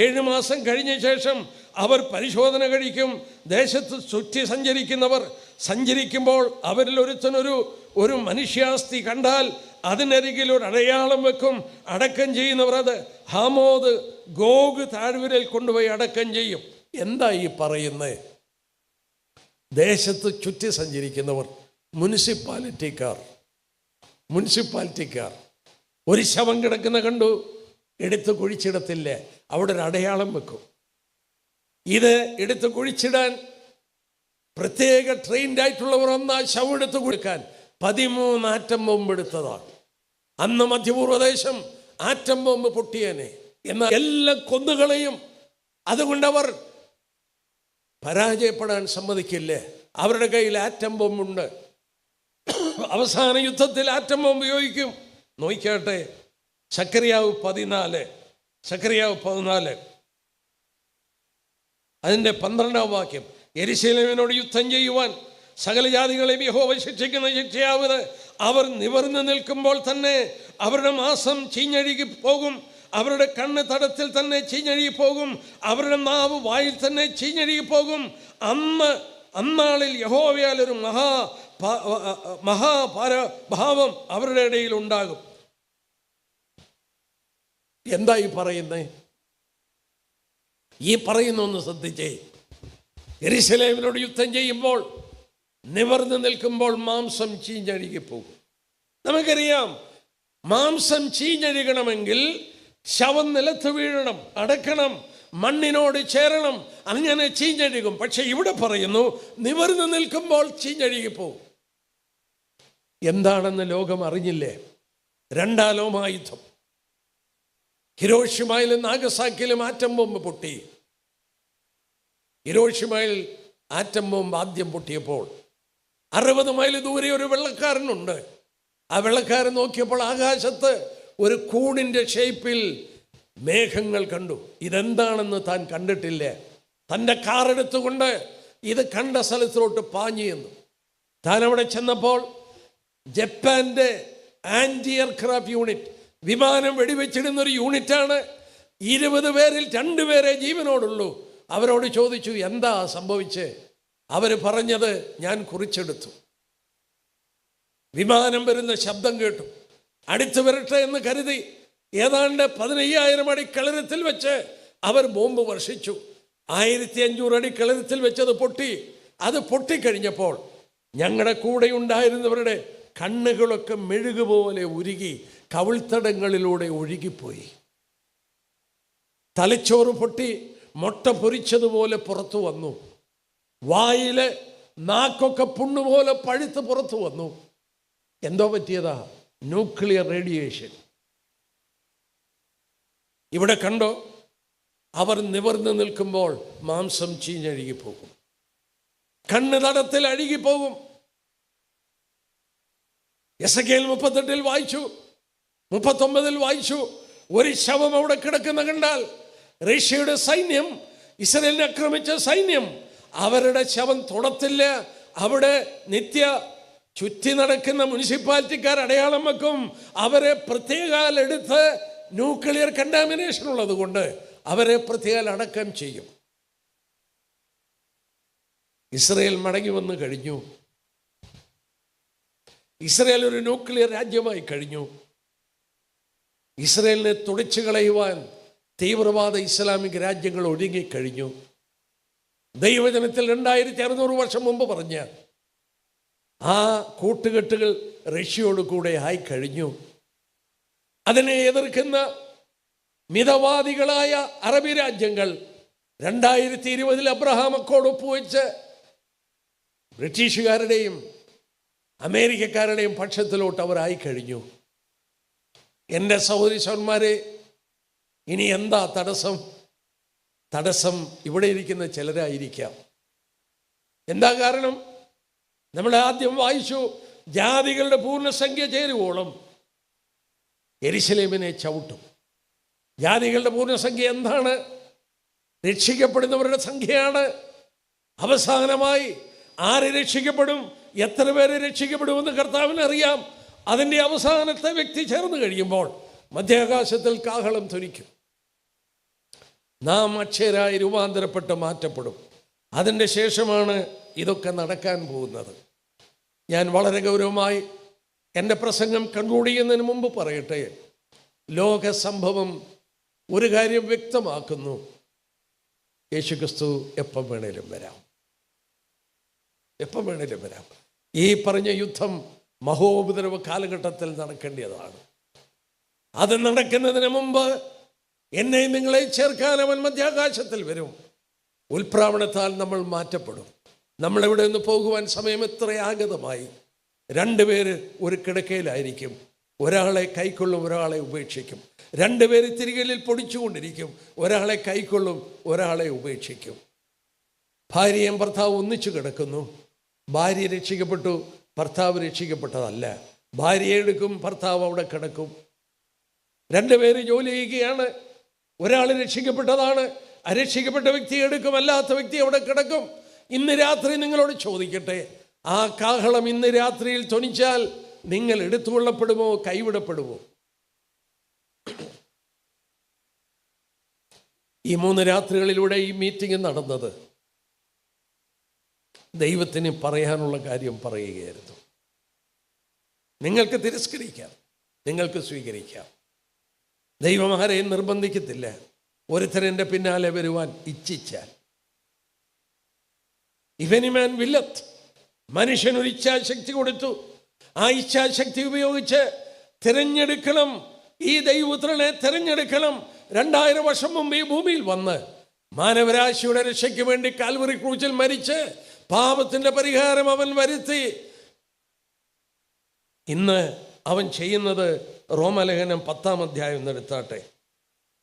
7 മാസം കഴിഞ്ഞ ശേഷം അവർ പരിശോധന കഴിക്കും. ദേശത്ത് ചുറ്റി സഞ്ചരിക്കുമ്പോൾ അവരിൽ ഒരു മനുഷ്യാസ്ഥി കണ്ടാൽ അതിനരികിൽ ഒരു അടയാളം വെക്കും. അടക്കം ചെയ്യുന്നവർ അത് ഹാമോദ് ഗോഗ് താഴ്വരയിൽ കൊണ്ടുപോയി അടക്കം ചെയ്യും. എന്താ ഈ പറയുന്നത്? ദേശത്ത് ചുറ്റി സഞ്ചരിക്കുന്നവർ, മുനിസിപ്പാലിറ്റിക്കാർ ഒരു ശവം കിടക്കുന്ന കണ്ടു, എടുത്ത് കുഴിച്ചിടത്തില്ല, അവിടെ ഒരു അടയാളം വെക്കും. ഇത് എടുത്ത് കുഴിച്ചിടാൻ പ്രത്യേക ട്രെയിൻഡ് ആയിട്ടുള്ളവർ ഒന്ന് ആ ശവം എടുത്ത് കൊടുക്കാൻ 13 ആറ്റം ബോംബ് എടുത്തതാണ്. അന്ന് മധ്യപൂർവ്വദേശം ആറ്റം ബോംബ് പൊട്ടിയേനെ. എന്നാൽ എല്ലാം കൊന്നുകളയും. അതുകൊണ്ട് അവർ പരാജയപ്പെടാൻ സമ്മതിക്കില്ലേ. അവരുടെ കയ്യിൽ ആറ്റം ബോംബുണ്ട്. അവസാന യുദ്ധത്തിൽ ആറ്റം ബോംബ് ഉപയോഗിക്കും. നോക്കിയാട്ടെ, സക്കറിയാവ് 14 അതിൻ്റെ 12-ാം വാക്യം. യെരൂശലേമിനോട് യുദ്ധം ചെയ്യുവാൻ സകല ജാതികളെയും യഹോവ ശിക്ഷിക്കുന്ന ശിക്ഷയാവത്. അവർ നിവർന്നു നിൽക്കുമ്പോൾ തന്നെ അവരുടെ മാസം ചീഞ്ഞഴുകി പോകും, അവരുടെ കണ്ണ് തടത്തിൽ തന്നെ ചീഞ്ഞഴുകി പോകും, അവരുടെ നാവ് വായിൽ തന്നെ ചീഞ്ഞഴുകി പോകും. അന്നാളിൽ യഹോവയാൽ ഒരു മഹാഭാവം അവരുടെ ഇടയിൽ ഉണ്ടാകും. എന്താ ഈ പറയുന്നേ? ഈ പറയുന്നൊന്ന് ശ്രദ്ധിച്ചേ. യെരൂശലേമിനോട് യുദ്ധം ചെയ്യുമ്പോൾ നിവർന്നു നിൽക്കുമ്പോൾ മാംസം ചീഞ്ഞഴുകി പോകും. നമുക്കറിയാം, മാംസം ചീഞ്ഞഴുകണമെങ്കിൽ ശവം നിലത്ത് വീഴണം, അടക്കണം, മണ്ണിനോട് ചേരണം, അങ്ങനെ ചീഞ്ഞഴുകും. പക്ഷെ ഇവിടെ പറയുന്നു നിവർന്നു നിൽക്കുമ്പോൾ ചീഞ്ഞഴുകി പോകും. എന്താണെന്ന് ലോകം അറിഞ്ഞില്ലേ? 2ാം ലോകയുദ്ധം. ഹിരോഷിമയിലും നാഗസാക്കിയിലും ആറ്റം ബോംബ് പൊട്ടി. ഹിരോഷിമയിൽ ആറ്റം ബോംബ് ആദ്യം പൊട്ടിയപ്പോൾ 60 മൈൽ ദൂരെ ഒരു വെള്ളക്കാരനുണ്ട്. ആ വെള്ളക്കാരൻ നോക്കിയപ്പോൾ ആകാശത്ത് ഒരു കൂണിൻ്റെ ഷേപ്പിൽ മേഘങ്ങൾ കണ്ടു. ഇതെന്താണെന്ന് താൻ കണ്ടിട്ടില്ല. തൻ്റെ കാറെടുത്തുകൊണ്ട് ഇത് കണ്ട സ്ഥലത്തിലോട്ട് പാഞ്ഞു എന്ന്. താൻ അവിടെ ചെന്നപ്പോൾ ജപ്പാൻ്റെ ആൻറ്റി എയർക്രാഫ്റ്റ് യൂണിറ്റ്, വിമാനം വെടിവെച്ചിടുന്നൊരു യൂണിറ്റാണ്. 20 പേരിൽ 2 പേരെ ജീവനോടുള്ളൂ. അവരോട് ചോദിച്ചു, എന്താ സംഭവിച്ചേ? അവർ പറഞ്ഞത്, ഞാൻ കുറിച്ചെടുത്തു. വിമാനം വരുന്ന ശബ്ദം കേട്ടു. അടുത്ത് വരട്ടെ എന്ന് കരുതി ഏതാണ്ട് 15,000 അടി കളരത്തിൽ വെച്ച് അവർ ബോംബ് വർഷിച്ചു. 1500 അടി കളരത്തിൽ വെച്ചത് പൊട്ടി. അത് പൊട്ടിക്കഴിഞ്ഞപ്പോൾ ഞങ്ങളുടെ കൂടെ ഉണ്ടായിരുന്നവരുടെ കണ്ണുകളൊക്കെ മെഴുകുപോലെ ഉരുകി കവിൾത്തടങ്ങളിലൂടെ ഒഴുകിപ്പോയി. തലച്ചോറ് പൊട്ടി മുട്ട പൊരിച്ചതുപോലെ പുറത്തു വന്നു. വായില് നാക്കൊക്കെ പുണ്ണുപോലെ പഴുത്ത് പുറത്തു വന്നു. എന്തോ പറ്റിയതാ? Nuclear radiation. ഇവിടെ കണ്ടോ, അവർ നിവർന്നു നിൽക്കുമ്പോൾ മാംസം ചീഞ്ഞഴുകിപ്പോകും, കണ്ണ് തടത്തിൽ അഴുകിപ്പോകും. എസെക്കിയേൽ 38 വായിച്ചു, 39 വായിച്ചു. ഒരു ശവം അവിടെ കിടക്കുന്ന കണ്ടാൽ റഷ്യയുടെ സൈന്യം, ഇസ്രായേലിനെ ആക്രമിച്ച സൈന്യം അവരുടെ ശവം തൊടത്തില്ല. അവിടെ നിത്യ ചുറ്റി നടക്കുന്ന മുനിസിപ്പാലിറ്റിക്കാർ അടയാളം വെക്കും. അവരെ പ്രത്യേകം എടുത്ത്, ന്യൂക്ലിയർ കണ്ടാമിനേഷൻ ഉള്ളത് കൊണ്ട് അവരെ പ്രത്യേകം അടക്കം ചെയ്യും. ഇസ്രായേൽ മടങ്ങി വന്ന് കഴിഞ്ഞു. ഇസ്രായേൽ ഒരു ന്യൂക്ലിയർ രാജ്യമായി കഴിഞ്ഞു. ഇസ്രായേലിനെ തുടച്ചു കളയുവാൻ തീവ്രവാദ ഇസ്ലാമിക് രാജ്യങ്ങൾ ഒരുങ്ങിക്കഴിഞ്ഞു. ദൈവജനത്തിൽ 2600 വർഷം മുമ്പ് പറഞ്ഞ ആ കൂട്ടുകെട്ടുകൾ റഷ്യയോട് കൂടെ ആയിക്കഴിഞ്ഞു. അതിനെ എതിർക്കുന്ന മിതവാദികളായ അറബി രാജ്യങ്ങൾ 2020 അബ്രഹാം അക്കോർഡ് ഒപ്പുവെച്ച് ബ്രിട്ടീഷുകാരുടെയും അമേരിക്കക്കാരുടെയും പക്ഷത്തിലോട്ട് അവർ ആയിക്കഴിഞ്ഞു. എൻ്റെ സഹോദരീസന്മാരെ, ഇനി എന്താ തടസ്സം? തടസ്സം ഇവിടെ ഇരിക്കുന്ന ചിലരായിരിക്കാം. എന്താ കാരണം? നമ്മൾ ആദ്യം വായിച്ചു, ജാതികളുടെ പൂർണ്ണസംഖ്യ ചേരുവോളം യെരൂശലേമിനെ ചവിട്ടും. ജാതികളുടെ പൂർണ്ണസംഖ്യ എന്താണ്? രക്ഷിക്കപ്പെടുന്നവരുടെ സംഖ്യയാണ്. അവസാനമായി ആര് രക്ഷിക്കപ്പെടും, എത്ര പേര് രക്ഷിക്കപ്പെടുമെന്ന് കർത്താവിന് അറിയാം. അതിൻ്റെ അവസാനത്തെ വ്യക്തി ചേർന്ന് കഴിയുമ്പോൾ മധ്യാകാശത്തിൽ കാഹളം ധ്വനിക്കും. നാം അക്ഷയരായി രൂപാന്തരപ്പെട്ട് മാറ്റപ്പെടും. അതിൻ്റെ ശേഷമാണ് ഇതൊക്കെ നടക്കാൻ പോകുന്നത്. ഞാൻ വളരെ ഗൗരവമായി എൻ്റെ പ്രസംഗം കൺക്ലൂഡ് ചെയ്യുന്നതിന് മുമ്പ് പറയട്ടെ, ലോക സംഭവം ഒരു കാര്യം വ്യക്തമാക്കുന്നു: യേശുക്രിസ്തു എപ്പം വേണേലും വരാം, എപ്പം വേണേലും വരാം. ഈ പറഞ്ഞ യുദ്ധം മഹോപദ്രവ കാലഘട്ടത്തിൽ നടക്കേണ്ടതാണ്. അത് നടക്കുന്നതിന് മുമ്പ് എന്നെയും നിങ്ങളെ ചേർക്കാൻ അവൻ മധ്യാകാശത്തിൽ വരും. ഉൽപ്രാവണത്താൽ നമ്മൾ മാറ്റപ്പെടും. നമ്മളെവിടെ നിന്ന് പോകുവാൻ സമയം എത്ര ആഗതമായി. 2 പേര് ഒരു കിടക്കയിലായിരിക്കും. ഒരാളെ കൈക്കൊള്ളും, ഒരാളെ ഉപേക്ഷിക്കും. 2 പേര് തിരികലിൽ പൊടിച്ചുകൊണ്ടിരിക്കും. ഒരാളെ കൈക്കൊള്ളും, ഒരാളെ ഉപേക്ഷിക്കും. ഭാര്യയും ഭർത്താവ് ഒന്നിച്ചു കിടക്കുന്നു. ഭാര്യ രക്ഷിക്കപ്പെട്ടു, ഭർത്താവ് രക്ഷിക്കപ്പെട്ടതല്ല. ഭാര്യയെ എടുക്കും, ഭർത്താവ് അവിടെ കിടക്കും. 2 പേര് ജോലി ചെയ്യുകയാണ്. ഒരാൾ രക്ഷിക്കപ്പെട്ടതാണ്, അരക്ഷിക്കപ്പെട്ട വ്യക്തി എടുക്കും, അല്ലാത്ത വ്യക്തി അവിടെ കിടക്കും. ഇന്ന് രാത്രി നിങ്ങളോട് ചോദിക്കട്ടെ, ആ കാഹളം ഇന്ന് രാത്രിയിൽ ധ്വനിച്ചാൽ നിങ്ങൾ എടുത്തുകൊള്ളപ്പെടുമോ, കൈവിടപ്പെടുമോ? ഈ 3 രാത്രികളിലൂടെ ഈ മീറ്റിംഗ് നടന്നത് ദൈവത്തിന് പറയാനുള്ള കാര്യം പറയുകയായിരുന്നു. നിങ്ങൾക്ക് തിരസ്കരിക്കാം, നിങ്ങൾക്ക് സ്വീകരിക്കാം. ദൈവം ആരെയും നിർബന്ധിക്കത്തില്ല. ഒരുത്തരൻ്റെ പിന്നാലെ വരുവാൻ ഇച്ഛിച്ചാൽ. ഇവനിമാൻ വില്ലത്ത്, മനുഷ്യനൊരു ഇച്ഛാശക്തി കൊടുത്തു. ആ ഇച്ഛാശക്തി ഉപയോഗിച്ച് തിരഞ്ഞെടുക്കണം, ഈ ദൈവപുത്രനെ തിരഞ്ഞെടുക്കണം. 2000 വർഷം മുമ്പ് ഈ ഭൂമിയിൽ വന്ന് മാനവരാശിയുടെ രക്ഷയ്ക്ക് വേണ്ടി കാൽവറി ക്രൂശിൽ മരിച്ച് പാപത്തിൻ്റെ പരിഹാരം അവൻ വരുത്തി. ഇന്ന് അവൻ ചെയ്യുന്നത് റോമാലേഖനം 10-ാം അധ്യായം എടുത്താട്ടെ.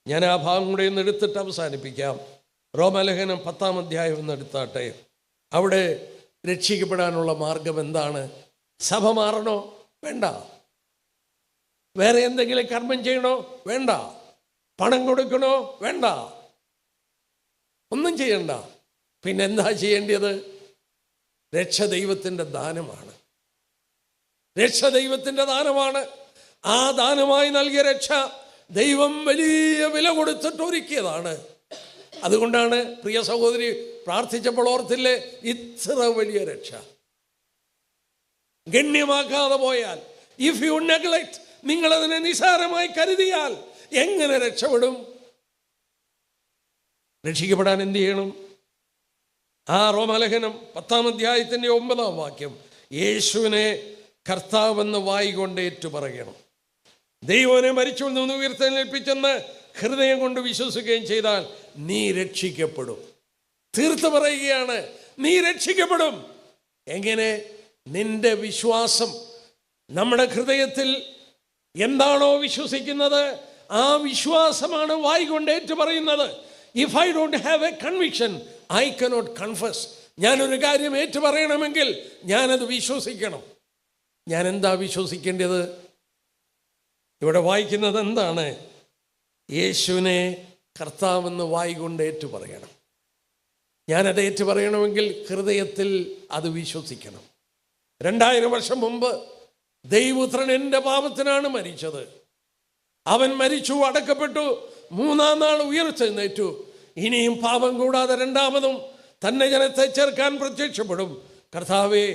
ഞാൻ ആ ഭാഗം കൂടെ ഒന്ന് എടുത്തിട്ട് അവസാനിപ്പിക്കാം. റോമാലേഖനം 10-ാം അധ്യായം എടുത്താട്ടെ. അവിടെ രക്ഷിക്കപ്പെടാനുള്ള മാർഗം എന്താണ്? സഭ മാറണോ? വേണ്ട. വേറെ എന്തെങ്കിലും കർമ്മം ചെയ്യണോ? വേണ്ട. പണം കൊടുക്കണോ? വേണ്ട. ഒന്നും ചെയ്യണ്ട. പിന്നെന്താ ചെയ്യേണ്ടത്? രക്ഷ ദൈവത്തിൻ്റെ ദാനമാണ്. രക്ഷ ദൈവത്തിൻ്റെ ദാനമാണ്. ആ ദാനമായി നൽകിയ രക്ഷ ദൈവം വലിയ വില കൊടുത്തിട്ട് ഒരുക്കിയതാണ്. അതുകൊണ്ടാണ് പ്രിയ സഹോദരി പ്രാർത്ഥിച്ചപ്പോൾ ഓർത്തില്ലേ, ഇത്ര വലിയ രക്ഷ ഗണ്യമാക്കാതെ പോയാൽ, ഇഫ് യു നെഗ്ലക്ട്, നിങ്ങളതിനെ നിസാരമായി കരുതിയാൽ എങ്ങനെ രക്ഷപ്പെടും? രക്ഷിക്കപ്പെടാൻ എന്ത് ചെയ്യണം? ആ റോമാലേഖനം 10-ാം അധ്യായത്തിൻ്റെ 9-ാം വാക്യം, യേശുവിനെ കർത്താവെന്ന് വായികൊണ്ട് ഏറ്റുപറയണം. ദൈവനെ മരിച്ചവരിൽ നിന്ന് ഉയർത്തെഴുന്നേൽപ്പിച്ചെന്ന് ഹൃദയം കൊണ്ട് വിശ്വസിക്കുകയും ചെയ്താൽ നീ രക്ഷിക്കപ്പെടും. തീർത്ത് പറയുകയാണ്, നീ രക്ഷിക്കപ്പെടും. എങ്ങനെ? നിന്റെ വിശ്വാസം, നമ്മുടെ ഹൃദയത്തിൽ എന്താണോ വിശ്വസിക്കുന്നത് ആ വിശ്വാസമാണ് വായികൊണ്ട് ഏറ്റു പറയുന്നത്. If I don't have A conviction I cannot confess. ഞാനൊരു കാര്യം ഏറ്റു പറയണമെങ്കിൽ ഞാനത് വിശ്വസിക്കണം. ഞാൻ എന്താ വിശ്വസിക്കേണ്ടത്? ഇവിടെ വായിക്കുന്നത് എന്താണ്? യേശുവിനെ കർത്താവെന്ന് വായികൊണ്ട് ഏറ്റു പറയണം. ഞാനത് ഏറ്റു പറയണമെങ്കിൽ ഹൃദയത്തിൽ അത് വിശ്വസിക്കണം. 2000 വർഷം മുമ്പ് ദൈവപുത്രൻ എൻ്റെ പാപത്തിനാണ് മരിച്ചത്. അവൻ മരിച്ചു, അടക്കപ്പെട്ടു, 3-ാം നാൾ ഉയർത്തെഴുന്നേറ്റു. ഇനിയും പാപം കൂടാതെ 2ാമതും തന്നെ ജനത്തെ ചേർക്കാൻ പ്രത്യക്ഷപ്പെടും. കർത്താവേ,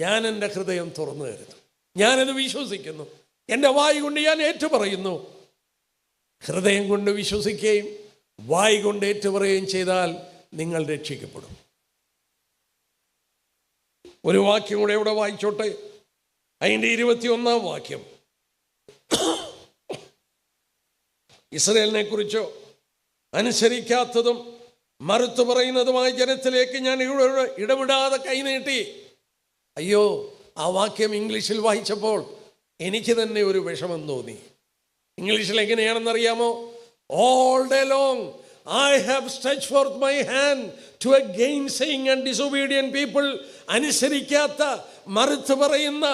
ഞാൻ എൻ്റെ ഹൃദയം തുറന്നു തരുന്നു. ഞാനത് വിശ്വസിക്കുന്നു. എൻ്റെ വായ് കൊണ്ട് ഞാൻ ഏറ്റുപറയുന്നു. ഹൃദയം കൊണ്ട് വിശ്വസിക്കുകയും വായ് കൊണ്ട് ഏറ്റുപറയുകയും ചെയ്താൽ നിങ്ങൾ രക്ഷിക്കപ്പെടും. ഒരു വാക്യം കൂടെ ഇവിടെ വായിച്ചോട്ടെ. അതിൻ്റെ 21-ാം വാക്യം. ഇസ്രായേലിനെ കുറിച്ചോ അനുസരിക്കാത്തതും മറുത്തു പറയുന്നതുമായ ജനത്തിലേക്ക് ഞാൻ ഇടപെടാതെ കൈനീട്ടി. അയ്യോ, ആ വാക്യം ഇംഗ്ലീഷിൽ വായിച്ചപ്പോൾ എനിക്ക് തന്നെ ഒരു വിഷമം തോന്നി. ഇംഗ്ലീഷിൽ എങ്ങനെയാണെന്നറിയാമോ? All day long I have stretched forth my hand to a gainsaying and disobedient people. അനുസരിക്കാത്ത, മറുത്തു പറയുന്ന,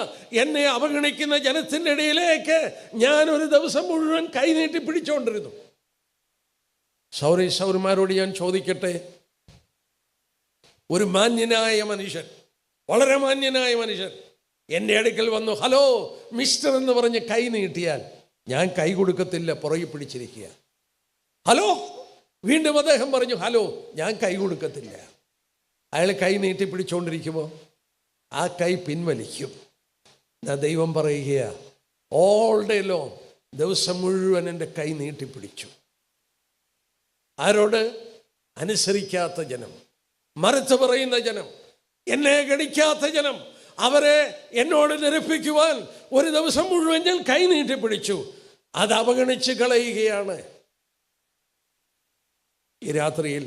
എന്നെ അവഗണിക്കുന്ന ജനത്തിൻ്റെ ഇടയിലേക്ക് ഞാൻ ഒരു ദിവസം മുഴുവൻ കൈനീട്ടി പിടിച്ചുകൊണ്ടിരുന്നു. സൗരന്മാരോട് ഞാൻ ചോദിക്കട്ടെ, ഒരു മാന്യനായ മനുഷ്യൻ, വളരെ മാന്യനായ മനുഷ്യൻ എൻ്റെ അടുക്കൽ വന്നു ഹലോ മിസ്റ്റർ എന്ന് പറഞ്ഞ് കൈ നീട്ടിയാൽ ഞാൻ കൈ കൊടുക്കത്തില്ല, പുറകെ പിടിച്ചിരിക്കുക. ഹലോ, വീണ്ടും അദ്ദേഹം പറഞ്ഞു, ഹലോ, ഞാൻ കൈ കൊടുക്കത്തില്ല. അയാൾ കൈ നീട്ടി പിടിച്ചുകൊണ്ടിരിക്കുമ്പോൾ ആ കൈ പിൻവലിക്കും. ദൈവം പറയുക, ഓൾ ഡേ ലോങ്, ദിവസം മുഴുവൻ എൻ്റെ കൈ നീട്ടിപ്പിടിച്ചു. ആരോട്? അനുസരിക്കാത്ത ജനം, മറുത്ത് പറയുന്ന ജനം, എന്നെ ഗണിക്കാത്ത ജനം. അവരെ എന്നോട് നിരപ്പിക്കുവാൻ ഒരു ദിവസം മുഴുവൻ ഞാൻ കൈ നീട്ടിപ്പിടിച്ചു. അത് അവഗണിച്ച് കളയുകയാണ്. ഈ രാത്രിയിൽ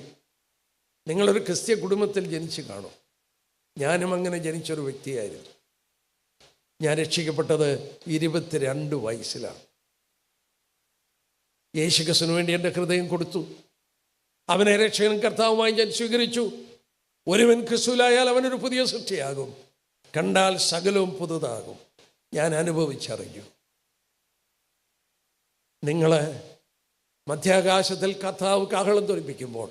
നിങ്ങളൊരു ക്രിസ്ത്യ കുടുംബത്തിൽ ജനിച്ചു കാണും. ഞാനും അങ്ങനെ ജനിച്ചൊരു വ്യക്തിയായിരുന്നു. ഞാൻ രക്ഷിക്കപ്പെട്ടത് 22 വയസ്സിലാണ്. യേശുക്രിസ്തുവിന് വേണ്ടി എൻ്റെ ഹൃദയം കൊടുത്തു. അവനെ രക്ഷകനും കർത്താവുമായി ഞാൻ സ്വീകരിച്ചു. ഒരുവൻ ക്രിസ്തുവിലായാൽ അവനൊരു പുതിയ സൃഷ്ടിയാകും, കണ്ടാൽ സകലവും പുതുതാകും. ഞാൻ അനുഭവിച്ചറിഞ്ഞു. നിങ്ങൾ മധ്യാകാശത്തിൽ കർത്താവ് കാഹളം ധ്വനിപ്പിക്കുമ്പോൾ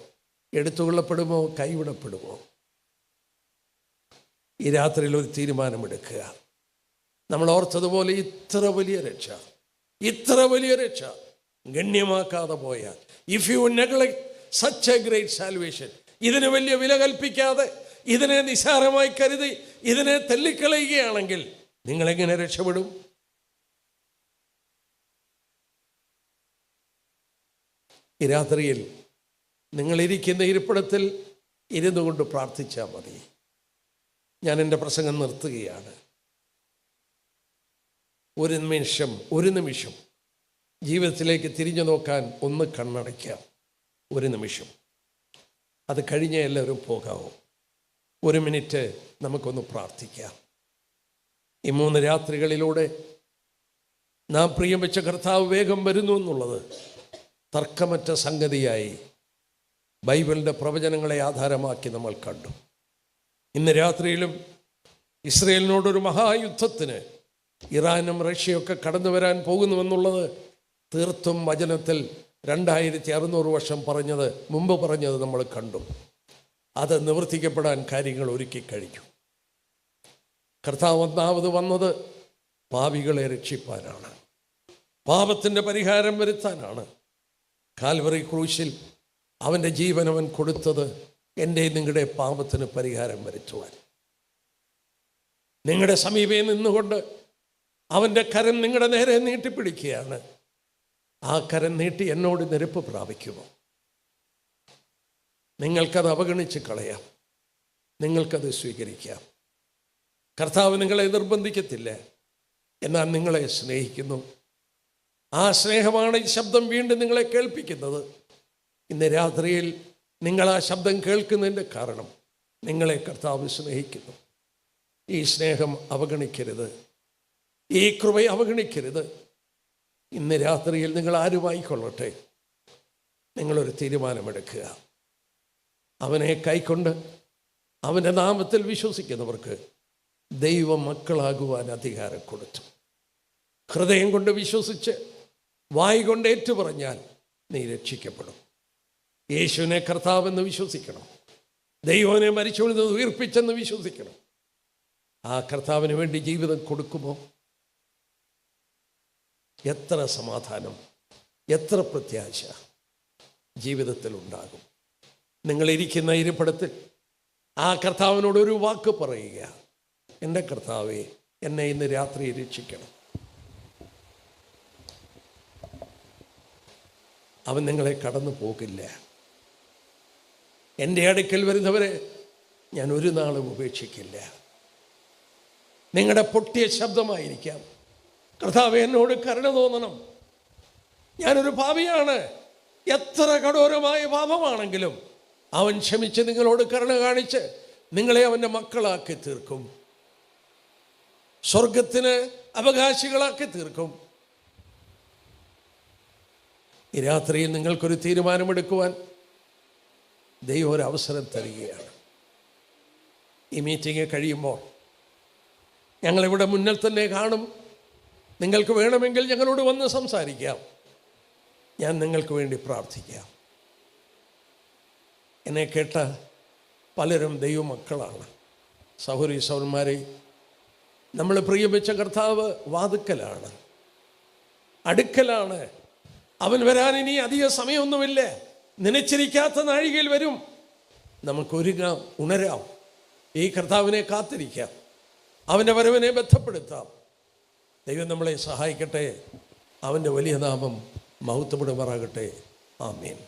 എടുത്തുകൊള്ളപ്പെടുമോ, കൈവിടപ്പെടുമോ? ഈ രാത്രിയിൽ ഒരു തീരുമാനമെടുക്കുക. നമ്മൾ ഓർത്തതുപോലെ ഇത്ര വലിയ രക്ഷ ഗണ്യമാക്കാതെ പോയാൽ, if you neglect such A great salvation, ഇതിന് വലിയ വില കൽപ്പിക്കാതെ, ഇതിനെ നിസ്സാരമായി കരുതി ഇതിനെ തള്ളിക്കളയുകയാണെങ്കിൽ നിങ്ങളെങ്ങനെ രക്ഷപ്പെടും? ഈ രാത്രിയിൽ നിങ്ങളിരിക്കുന്ന ഇരിപ്പിടത്തിൽ ഇരുന്നു കൊണ്ട് പ്രാർത്ഥിച്ചാൽ മതി. ഞാൻ എൻ്റെ പ്രസംഗം നിർത്തുകയാണ്. ഒരു നിമിഷം ജീവിതത്തിലേക്ക് തിരിഞ്ഞു നോക്കാൻ ഒന്ന് കണ്ണടയ്ക്കാം. ഒരു നിമിഷം. അത് കഴിഞ്ഞ എല്ലാവരും പോകാവൂ. 1 മിനിറ്റ് നമുക്കൊന്ന് പ്രാർത്ഥിക്കാം. ഈ 3 രാത്രികളിലൂടെ നാം പ്രിയം വെച്ച കർത്താവ് വേഗം വരുന്നു എന്നുള്ളത് തർക്കമറ്റ സംഗതിയായി ബൈബിളിൻ്റെ പ്രവചനങ്ങളെ ആധാരമാക്കി നമ്മൾ കണ്ടു. ഇന്ന് രാത്രിയിലും ഇസ്രയേലിനോടൊരു മഹായുദ്ധത്തിന് ഇറാനും റഷ്യയൊക്കെ കടന്നു വരാൻ പോകുന്നുവെന്നുള്ളത് തീർത്തും വചനത്തിൽ 2600 വർഷം മുമ്പ് പറഞ്ഞത് നമ്മൾ കണ്ടു. അത് നിവർത്തിക്കപ്പെടാൻ കാര്യങ്ങൾ ഒരുക്കി കഴിഞ്ഞു. കർത്താവ് ഒന്നാമത് വന്നത് പാപികളെ രക്ഷിപ്പാനാണ്, പാപത്തിൻ്റെ പരിഹാരം വരുത്താനാണ്. കാൽവറി ക്രൂശിൽ അവൻ്റെ ജീവൻ അവൻ കൊടുത്തത് എൻ്റെ നിങ്ങളുടെ പാപത്തിന് പരിഹാരം വരുത്തുവാൻ. നിങ്ങളുടെ സമീപേ നിന്നുകൊണ്ട് അവൻ്റെ കരം നിങ്ങളുടെ നേരെ നീട്ടിപ്പിടിക്കുകയാണ്. ആ കരം നീട്ടി എന്നോട് നിരപ്പ് പ്രാപിക്കുമോ? നിങ്ങൾക്കത് അവഗണിച്ച് കളയാം, നിങ്ങൾക്കത് സ്വീകരിക്കാം. കർത്താവ് നിങ്ങളെ നിർബന്ധിക്കത്തില്ല, എന്നാൽ നിങ്ങളെ സ്നേഹിക്കുന്നു. ആ സ്നേഹമാണ് ഈ ശബ്ദം വീണ്ടും നിങ്ങളെ കേൾപ്പിക്കുന്നത്. ഇന്ന് രാത്രിയിൽ നിങ്ങൾ ആ ശബ്ദം കേൾക്കുന്നതിൻ്റെ കാരണം നിങ്ങളെ കർത്താവ് സ്നേഹിക്കുന്നു. ഈ സ്നേഹം അവഗണിക്കരുത്, ഈ കൃപയെ അവഗണിക്കരുത്. ഇന്ന് രാത്രിയിൽ നിങ്ങൾ ആരുമായിക്കൊള്ളട്ടെ, നിങ്ങളൊരു തീരുമാനമെടുക്കുക. അവനെ കൈക്കൊണ്ട് അവൻ്റെ നാമത്തിൽ വിശ്വസിക്കുന്നവർക്ക് ദൈവ മക്കളാകുവാൻ അധികാരം കൊടുത്തു. ഹൃദയം കൊണ്ട് വിശ്വസിച്ച് വായ് കൊണ്ട് ഏറ്റുപറഞ്ഞാൽ നീ രക്ഷിക്കപ്പെടും. യേശുവിനെ കർത്താവെന്ന് വിശ്വസിക്കണം, ദൈവനെ മരിച്ചവനെ ഉയർപ്പിച്ചെന്ന് വിശ്വസിക്കണം. ആ കർത്താവിന് വേണ്ടി ജീവിതം കൊടുക്കുമോ? എത്ര സമാധാനം, എത്ര പ്രത്യാശ ജീവിതത്തിൽ ഉണ്ടാകും. നിങ്ങളിരിക്കുന്ന ഇരിപ്പിടത്തിൽ ആ കർത്താവിനോട് ഒരു വാക്ക് പറയുക, എൻ്റെ കർത്താവേ, എന്നെ ഇന്ന് രാത്രി രക്ഷിക്കണം. അവൻ നിങ്ങളെ കടന്നു പോകില്ല. എൻ്റെ അടുക്കൽ വരുന്നവരെ ഞാൻ ഒരു നാളും ഉപേക്ഷിക്കില്ല. നിങ്ങളുടെ പൊട്ടിയ ശബ്ദമായിരിക്കാം, കർത്താവേ എന്നോട് കരുണ തോന്നണം, ഞാനൊരു പാപിയാണ്. എത്ര കഠോരമായ പാപമാണെങ്കിലും അവൻ ക്ഷമിച്ച് നിങ്ങളോട് കരുണ കാണിച്ച് നിങ്ങളെ അവൻ്റെ മക്കളാക്കി തീർക്കും, സ്വർഗത്തിന് അവകാശികളാക്കി തീർക്കും. ഈ രാത്രിയിൽ നിങ്ങൾക്കൊരു തീരുമാനമെടുക്കുവാൻ ദൈവം ഒരു അവസരം തരികയാണ്. ഈ മീറ്റിംഗ് കഴിയുമ്പോൾ ഞങ്ങളിവിടെ മുന്നിൽ തന്നെ കാണും. നിങ്ങൾക്ക് വേണമെങ്കിൽ ഞങ്ങളോട് വന്ന് സംസാരിക്കാം, ഞാൻ നിങ്ങൾക്ക് വേണ്ടി പ്രാർത്ഥിക്കാം. എന്നെ കേട്ട പലരും ദൈവമക്കളാണ്. സഹോദരീ സഹോദരന്മാരെ, നമ്മൾ പ്രിയം വെച്ച കർത്താവ് വാതുക്കലാണ്. അടുക്കലാണ്. അവൻ വരാൻ ഇനി അധിക സമയമൊന്നുമില്ല. നനച്ചിരിക്കാത്ത നാഴികയിൽ വരും. നമുക്കൊരുങ്ങാം, ഉണരാം, ഈ കർത്താവിനെ കാത്തിരിക്കാം, അവൻ്റെ വരവിനെ ബന്ധപ്പെടുത്താം. ദൈവം നമ്മളെ സഹായിക്കട്ടെ. അവൻ്റെ വലിയ നാമം മഹത്വപ്പെടുമാറാകട്ടെ. ആമേൻ.